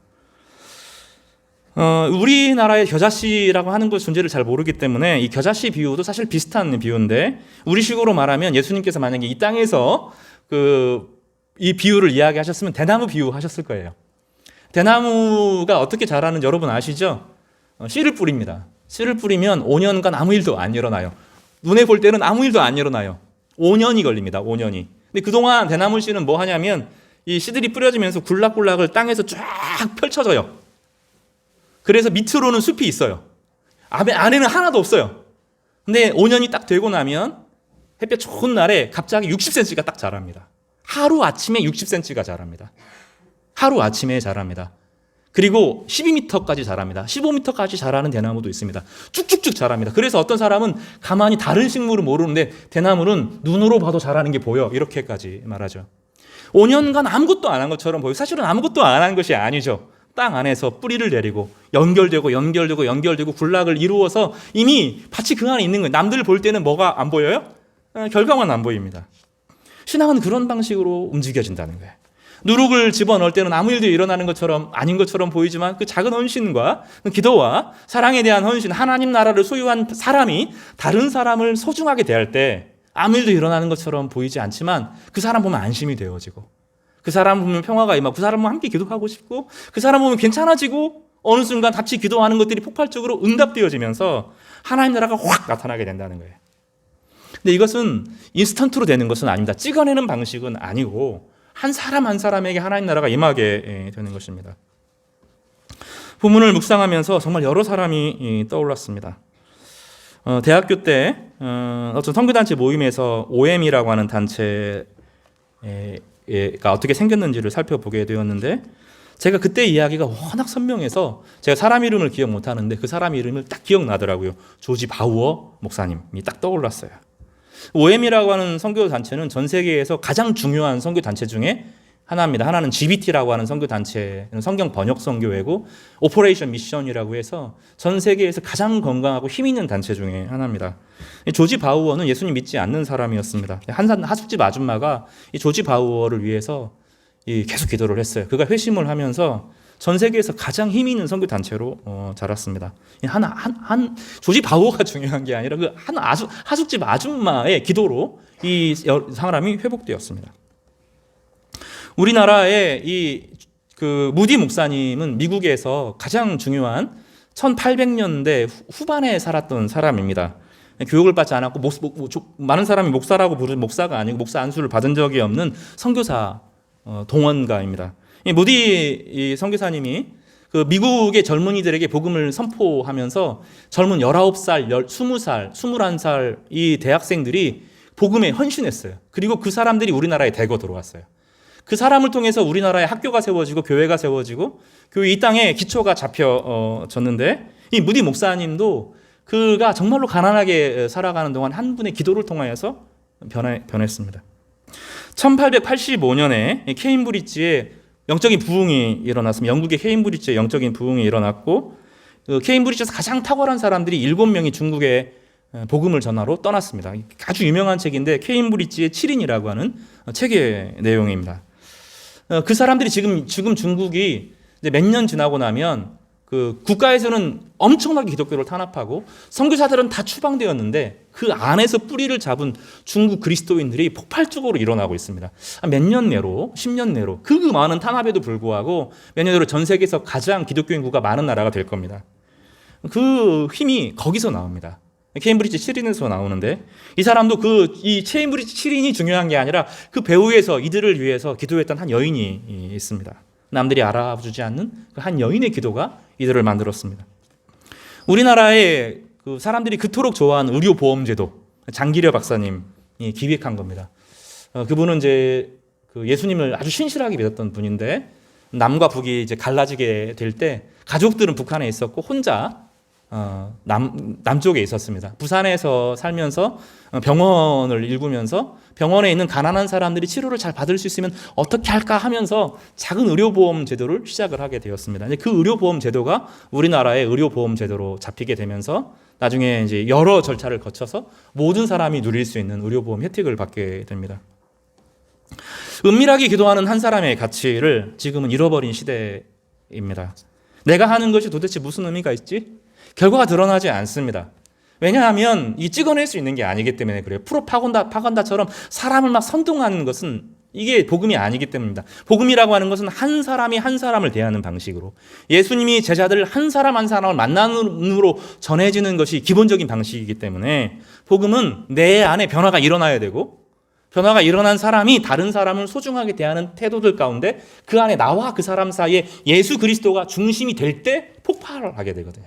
우리나라의 겨자씨라고 하는 것 존재를 잘 모르기 때문에 이 겨자씨 비유도 사실 비슷한 비유인데, 우리식으로 말하면 예수님께서 만약에 이 땅에서 이 비유를 이야기하셨으면 대나무 비유 하셨을 거예요. 대나무가 어떻게 자라는지 여러분 아시죠? 씨를 뿌립니다. 씨를 뿌리면 5년간 아무 일도 안 일어나요. 눈에 볼 때는 아무 일도 안 일어나요. 5년이 걸립니다. 5년이. 근데 그동안 대나무 씨는 뭐 하냐면 이 씨들이 뿌려지면서 굴락굴락을 땅에서 쫙 펼쳐져요. 그래서 밑으로는 숲이 있어요. 안에는 하나도 없어요. 근데 5년이 딱 되고 나면 햇볕 좋은 날에 갑자기 60cm가 딱 자랍니다. 하루아침에 60cm가 자랍니다. 하루아침에 자랍니다. 그리고 12m까지 자랍니다. 15m까지 자라는 대나무도 있습니다. 쭉쭉쭉 자랍니다. 그래서 어떤 사람은 가만히 다른 식물을 모르는데 대나무는 눈으로 봐도 자라는 게 보여. 이렇게까지 말하죠. 5년간 아무것도 안 한 것처럼 보여요. 사실은 아무것도 안 한 것이 아니죠. 땅 안에서 뿌리를 내리고 연결되고 굴락을 이루어서 이미 밭이 그 안에 있는 거예요. 남들 볼 때는 뭐가 안 보여요? 결과만 안 보입니다. 신앙은 그런 방식으로 움직여진다는 거예요. 누룩을 집어넣을 때는 아무 일도 일어나는 것처럼 아닌 것처럼 보이지만 그 작은 헌신과 기도와 사랑에 대한 헌신, 하나님 나라를 소유한 사람이 다른 사람을 소중하게 대할 때 아무 일도 일어나는 것처럼 보이지 않지만 그 사람 보면 안심이 되어지고, 그 사람 보면 평화가 임하고, 그 사람과 함께 기도하고 싶고, 그 사람 보면 괜찮아지고, 어느 순간 같이 기도하는 것들이 폭발적으로 응답되어지면서 하나님 나라가 확 나타나게 된다는 거예요. 근데 이것은 인스턴트로 되는 것은 아닙니다. 찍어내는 방식은 아니고 한 사람 한 사람에게 하나님 나라가 임하게 되는 것입니다. 본문을 묵상하면서 정말 여러 사람이 떠올랐습니다. 대학교 때 어떤 선교단체 모임에서 OM이라고 하는 단체가 어떻게 생겼는지를 살펴보게 되었는데, 제가 그때 이야기가 워낙 선명해서 제가 사람 이름을 기억 못하는데 그 사람 이름을 딱 기억나더라고요. 조지 바우어 목사님이 딱 떠올랐어요. OM이라고 하는 선교단체는 전 세계에서 가장 중요한 선교단체 중에 하나입니다. 하나는 GBT라고 하는 선교단체는 성경 번역 선교회고, 오퍼레이션 미션이라고 해서 전 세계에서 가장 건강하고 힘 있는 단체 중에 하나입니다. 조지 바우어는 예수님 믿지 않는 사람이었습니다. 한 하숙집 아줌마가 이 조지 바우어를 위해서 계속 기도를 했어요. 그가 회심을 하면서 전 세계에서 가장 힘 있는 선교 단체로 자랐습니다. 한 조지 바우어가 중요한 게 아니라 그 한 하숙집 아줌마의 기도로 이 사람이 회복되었습니다. 우리나라의 그 무디 목사님은 미국에서 가장 중요한 1800년대 후반에 살았던 사람입니다. 교육을 받지 않았고 많은 사람이 목사라고 부르는 목사가 아니고 목사 안수를 받은 적이 없는 선교사 동원가입니다. 이 무디 선교사님이 그 미국의 젊은이들에게 복음을 선포하면서 젊은 19살, 20살, 21살 이 대학생들이 복음에 헌신했어요. 그리고 그 사람들이 우리나라에 대거 들어왔어요. 그 사람을 통해서 우리나라에 학교가 세워지고 교회가 세워지고 이 땅에 기초가 잡혀졌는데, 이 무디 목사님도 그가 정말로 가난하게 살아가는 동안 한 분의 기도를 통하여서 변했습니다. 1885년에 케임브리지에 영적인 부흥이 일어났습니다. 영국의 케임브리지에 영적인 부흥이 일어났고, 케임브리지에서 가장 탁월한 사람들이 7명이 중국에 복음을 전하러 떠났습니다. 아주 유명한 책인데 케임브리지의 7인이라고 하는 책의 내용입니다. 그 사람들이 지금 중국이 몇 년 지나고 나면 그 국가에서는 엄청나게 기독교를 탄압하고 선교사들은 다 추방되었는데 그 안에서 뿌리를 잡은 중국 그리스도인들이 폭발적으로 일어나고 있습니다. 몇 년 내로, 10년 내로 그 많은 탄압에도 불구하고 몇 년 내로 전 세계에서 가장 기독교 인구가 많은 나라가 될 겁니다. 그 힘이 거기서 나옵니다. 케임브리지 7인에서 나오는데, 이 사람도 이 케임브리지 7인이 중요한 게 아니라 그 배후에서 이들을 위해서 기도했던 한 여인이 있습니다. 남들이 알아주지 않는 그 한 여인의 기도가 이들을 만들었습니다. 우리나라에 그 사람들이 그토록 좋아하는 의료보험제도, 장기려 박사님이 기획한 겁니다. 그분은 이제 그 예수님을 아주 신실하게 믿었던 분인데, 남과 북이 이제 갈라지게 될 때 가족들은 북한에 있었고 혼자 남쪽에 있었습니다. 부산에서 살면서 병원을 일구면서 병원에 있는 가난한 사람들이 치료를 잘 받을 수 있으면 어떻게 할까 하면서 작은 의료보험 제도를 시작을 하게 되었습니다. 그 의료보험 제도가 우리나라의 의료보험 제도로 잡히게 되면서 나중에 이제 여러 절차를 거쳐서 모든 사람이 누릴 수 있는 의료보험 혜택을 받게 됩니다. 은밀하게 기도하는 한 사람의 가치를 지금은 잃어버린 시대입니다. 내가 하는 것이 도대체 무슨 의미가 있지? 결과가 드러나지 않습니다. 왜냐하면 이 찍어낼 수 있는 게 아니기 때문에 그래요. 프로파간다처럼 사람을 막 선동하는 것은 이게 복음이 아니기 때문입니다. 복음이라고 하는 것은 한 사람이 한 사람을 대하는 방식으로 예수님이 제자들을 한 사람 한 사람을 만남으로 전해지는 것이 기본적인 방식이기 때문에 복음은 내 안에 변화가 일어나야 되고 변화가 일어난 사람이 다른 사람을 소중하게 대하는 태도들 가운데 그 안에 나와 그 사람 사이에 예수 그리스도가 중심이 될 때 폭발을 하게 되거든요.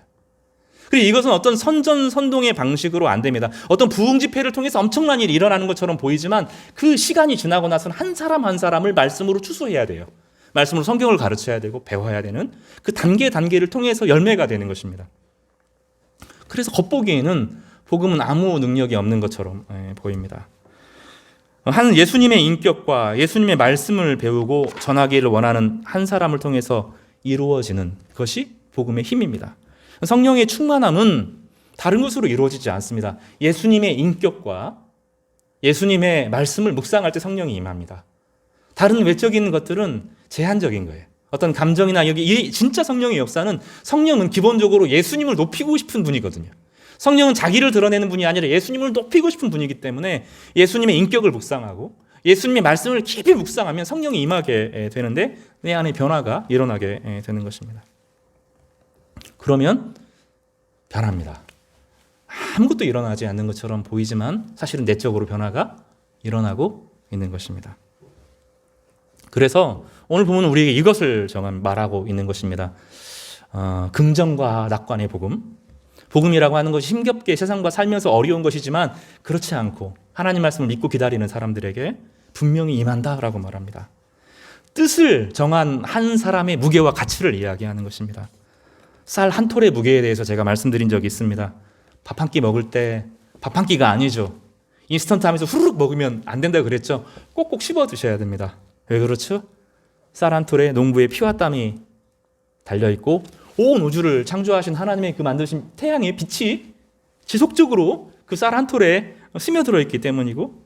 그리고 이것은 어떤 선전선동의 방식으로 안 됩니다. 어떤 부흥 집회를 통해서 엄청난 일이 일어나는 것처럼 보이지만 그 시간이 지나고 나서는 한 사람 한 사람을 말씀으로 추수해야 돼요. 말씀으로 성경을 가르쳐야 되고 배워야 되는 그 단계를 통해서 열매가 되는 것입니다. 그래서 겉보기에는 복음은 아무 능력이 없는 것처럼 보입니다. 한 예수님의 인격과 예수님의 말씀을 배우고 전하기를 원하는 한 사람을 통해서 이루어지는 것이 복음의 힘입니다. 성령의 충만함은 다른 것으로 이루어지지 않습니다. 예수님의 인격과 예수님의 말씀을 묵상할 때 성령이 임합니다. 다른 외적인 것들은 제한적인 거예요. 어떤 감정이나 여기 진짜 성령의 역사는 성령은 기본적으로 예수님을 높이고 싶은 분이거든요. 성령은 자기를 드러내는 분이 아니라 예수님을 높이고 싶은 분이기 때문에 예수님의 인격을 묵상하고 예수님의 말씀을 깊이 묵상하면 성령이 임하게 되는데 내 안에 변화가 일어나게 되는 것입니다. 그러면 변합니다. 아무것도 일어나지 않는 것처럼 보이지만 사실은 내적으로 변화가 일어나고 있는 것입니다. 그래서 오늘 보면 우리에게 이것을 말하고 있는 것입니다. 긍정과 낙관의 복음. 복음이라고 하는 것이 힘겹게 세상과 살면서 어려운 것이지만 그렇지 않고 하나님 말씀을 믿고 기다리는 사람들에게 분명히 임한다라고 말합니다. 뜻을 정한 한 사람의 무게와 가치를 이야기하는 것입니다. 쌀 한 톨의 무게에 대해서 제가 말씀드린 적이 있습니다. 밥 한 끼 먹을 때 밥 한 끼가 아니죠. 인스턴트 하면서 후루룩 먹으면 안 된다고 그랬죠. 꼭꼭 씹어 드셔야 됩니다. 왜 그렇죠? 쌀 한 톨에 농부의 피와 땀이 달려있고 온 우주를 창조하신 하나님의 그 만드신 태양의 빛이 지속적으로 그 쌀 한 톨에 스며들어 있기 때문이고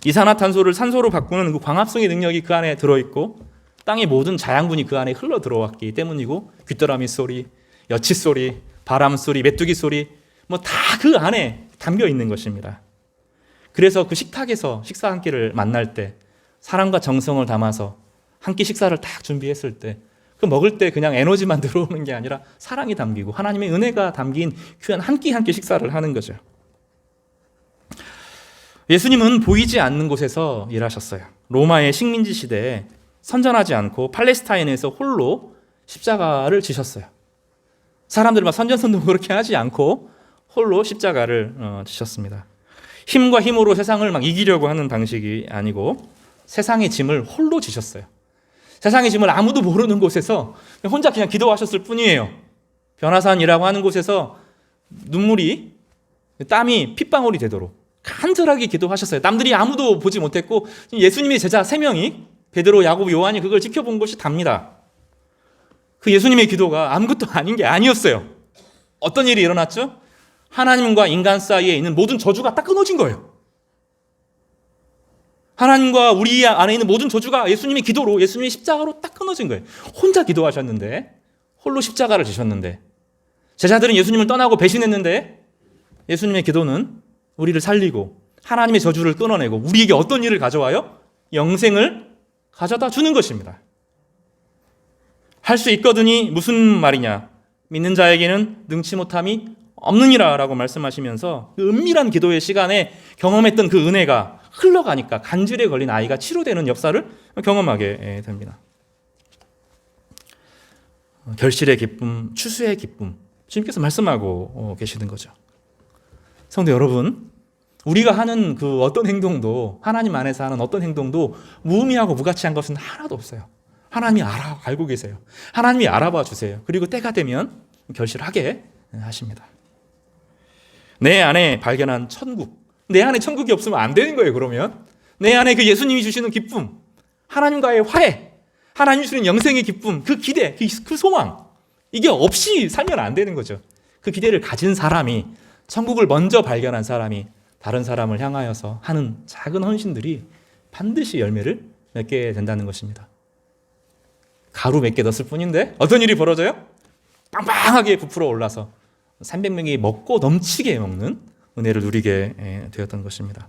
이산화탄소를 산소로 바꾸는 그 광합성의 능력이 그 안에 들어있고 땅의 모든 자양분이 그 안에 흘러 들어왔기 때문이고 귀뚜라미 소리, 여치 소리, 바람 소리, 메뚜기 소리 다 그 안에 담겨 있는 것입니다. 그래서 그 식탁에서 식사 한 끼를 만날 때 사랑과 정성을 담아서 한 끼 식사를 딱 준비했을 때 그 먹을 때 그냥 에너지만 들어오는 게 아니라 사랑이 담기고 하나님의 은혜가 담긴 귀한 한 끼 한 끼 식사를 하는 거죠. 예수님은 보이지 않는 곳에서 일하셨어요. 로마의 식민지 시대에 선전하지 않고 팔레스타인에서 홀로 십자가를 지셨어요. 사람들이 막 선전선동 그렇게 하지 않고 홀로 십자가를 지셨습니다. 힘과 힘으로 세상을 막 이기려고 하는 방식이 아니고 세상의 짐을 홀로 지셨어요. 세상의 짐을 아무도 모르는 곳에서 혼자 그냥 기도하셨을 뿐이에요. 변화산이라고 하는 곳에서 눈물이 땀이 핏방울이 되도록 간절하게 기도하셨어요. 남들이 아무도 보지 못했고 예수님의 제자 3명이 베드로, 야고보, 요한이 그걸 지켜본 것이 답니다. 그 예수님의 기도가 아무것도 아닌 게 아니었어요. 어떤 일이 일어났죠? 하나님과 인간 사이에 있는 모든 저주가 딱 끊어진 거예요. 하나님과 우리 안에 있는 모든 저주가 예수님의 기도로, 예수님의 십자가로 딱 끊어진 거예요. 혼자 기도하셨는데, 홀로 십자가를 지셨는데, 제자들은 예수님을 떠나고 배신했는데 예수님의 기도는 우리를 살리고 하나님의 저주를 끊어내고 우리에게 어떤 일을 가져와요? 영생을 가져다 주는 것입니다. 할 수 있거든이 무슨 말이냐? 믿는 자에게는 능치 못함이 없느니라 라고 말씀하시면서 그 은밀한 기도의 시간에 경험했던 그 은혜가 흘러가니까 간질에 걸린 아이가 치료되는 역사를 경험하게 됩니다. 결실의 기쁨, 추수의 기쁨, 주님께서 말씀하고 계시는 거죠. 성도 여러분, 우리가 하는 그 어떤 행동도, 하나님 안에서 하는 어떤 행동도 무의미하고 무가치한 것은 하나도 없어요. 하나님이 알고 계세요. 하나님이 알아봐 주세요. 그리고 때가 되면 결실하게 하십니다. 내 안에 발견한 천국. 내 안에 천국이 없으면 안 되는 거예요. 그러면 내 안에 그 예수님이 주시는 기쁨, 하나님과의 화해, 하나님이 주시는 영생의 기쁨, 그 기대, 그 소망, 이게 없이 살면 안 되는 거죠. 그 기대를 가진 사람이, 천국을 먼저 발견한 사람이 다른 사람을 향하여서 하는 작은 헌신들이 반드시 열매를 맺게 된다는 것입니다. 가루 몇 개 넣었을 뿐인데 어떤 일이 벌어져요? 빵빵하게 부풀어 올라서 300명이 먹고 넘치게 먹는 은혜를 누리게 되었던 것입니다.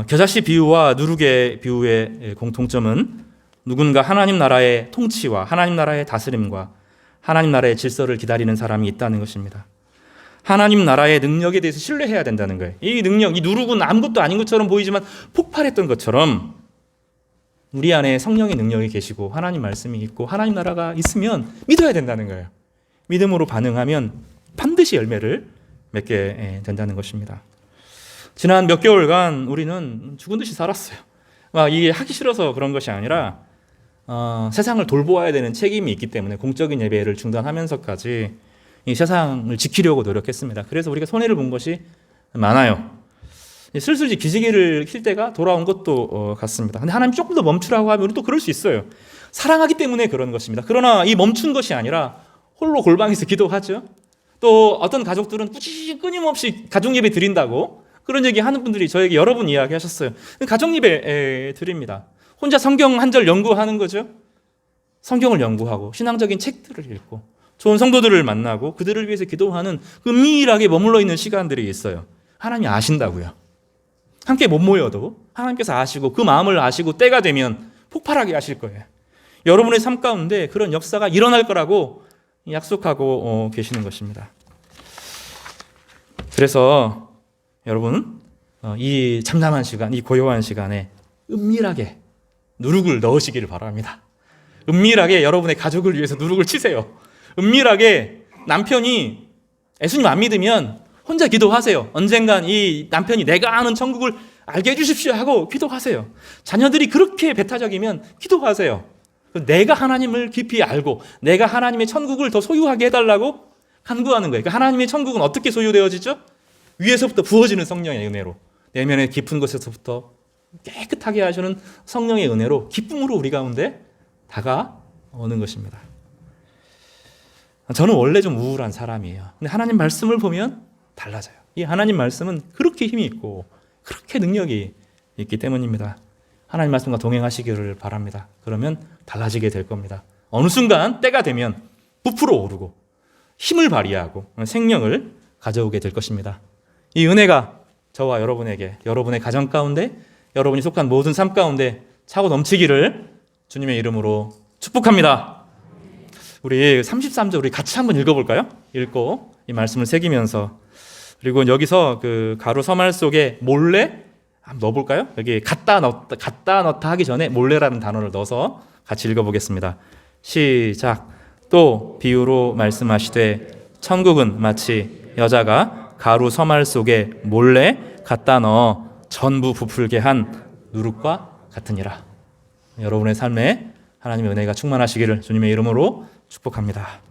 겨자씨 비유와 누룩의 비유의 공통점은 누군가 하나님 나라의 통치와 하나님 나라의 다스림과 하나님 나라의 질서를 기다리는 사람이 있다는 것입니다. 하나님 나라의 능력에 대해서 신뢰해야 된다는 거예요. 이 능력, 이 누룩은 아무것도 아닌 것처럼 보이지만 폭발했던 것처럼 우리 안에 성령의 능력이 계시고 하나님 말씀이 있고 하나님 나라가 있으면 믿어야 된다는 거예요. 믿음으로 반응하면 반드시 열매를 맺게 된다는 것입니다. 지난 몇 개월간 우리는 죽은 듯이 살았어요. 이게 하기 싫어서 그런 것이 아니라 세상을 돌보아야 되는 책임이 있기 때문에 공적인 예배를 중단하면서까지 이 세상을 지키려고 노력했습니다. 그래서 우리가 손해를 본 것이 많아요. 슬슬 기지개를 킬 때가 돌아온 것도 같습니다. 근데 하나님 조금 더 멈추라고 하면 우리 또 그럴 수 있어요. 사랑하기 때문에 그런 것입니다. 그러나 이 멈춘 것이 아니라 홀로 골방에서 기도하죠. 또 어떤 가족들은 꾸준히 끊임없이 가족 예배 드린다고 그런 얘기 하는 분들이 저에게 여러 분 이야기하셨어요. 가족 예배 드립니다. 혼자 성경 한 절 연구하는 거죠. 성경을 연구하고 신앙적인 책들을 읽고 좋은 성도들을 만나고 그들을 위해서 기도하는 은밀하게 머물러 있는 시간들이 있어요. 하나님이 아신다고요. 함께 못 모여도 하나님께서 아시고 그 마음을 아시고 때가 되면 폭발하게 하실 거예요. 여러분의 삶 가운데 그런 역사가 일어날 거라고 약속하고 계시는 것입니다. 그래서 여러분 이 참담한 시간, 이 고요한 시간에 은밀하게 누룩을 넣으시기를 바랍니다. 은밀하게 여러분의 가족을 위해서 누룩을 치세요. 은밀하게 남편이 예수님 안 믿으면 혼자 기도하세요. 언젠간 이 남편이 내가 아는 천국을 알게 해주십시오 하고 기도하세요. 자녀들이 그렇게 배타적이면 기도하세요. 내가 하나님을 깊이 알고 내가 하나님의 천국을 더 소유하게 해달라고 간구하는 거예요. 그러니까 하나님의 천국은 어떻게 소유되어지죠? 위에서부터 부어지는 성령의 은혜로, 내면의 깊은 곳에서부터 깨끗하게 하시는 성령의 은혜로 기쁨으로 우리 가운데 다가오는 것입니다. 저는 원래 좀 우울한 사람이에요. 근데 하나님 말씀을 보면 달라져요. 이 하나님 말씀은 그렇게 힘이 있고 그렇게 능력이 있기 때문입니다. 하나님 말씀과 동행하시기를 바랍니다. 그러면 달라지게 될 겁니다. 어느 순간 때가 되면 부풀어 오르고 힘을 발휘하고 생명을 가져오게 될 것입니다. 이 은혜가 저와 여러분에게, 여러분의 가정 가운데, 여러분이 속한 모든 삶 가운데 차고 넘치기를 주님의 이름으로 축복합니다. 우리 33절 우리 같이 한번 읽어볼까요? 읽고 이 말씀을 새기면서, 그리고 여기서 그 가루 서말 속에 몰래 한번 넣어볼까요? 여기 갖다 넣다 하기 전에 몰래라는 단어를 넣어서 같이 읽어보겠습니다. 시작. 또 비유로 말씀하시되 천국은 마치 여자가 가루 서말 속에 몰래 갖다 넣어 전부 부풀게 한 누룩과 같으니라. 여러분의 삶에 하나님의 은혜가 충만하시기를 주님의 이름으로 축복합니다.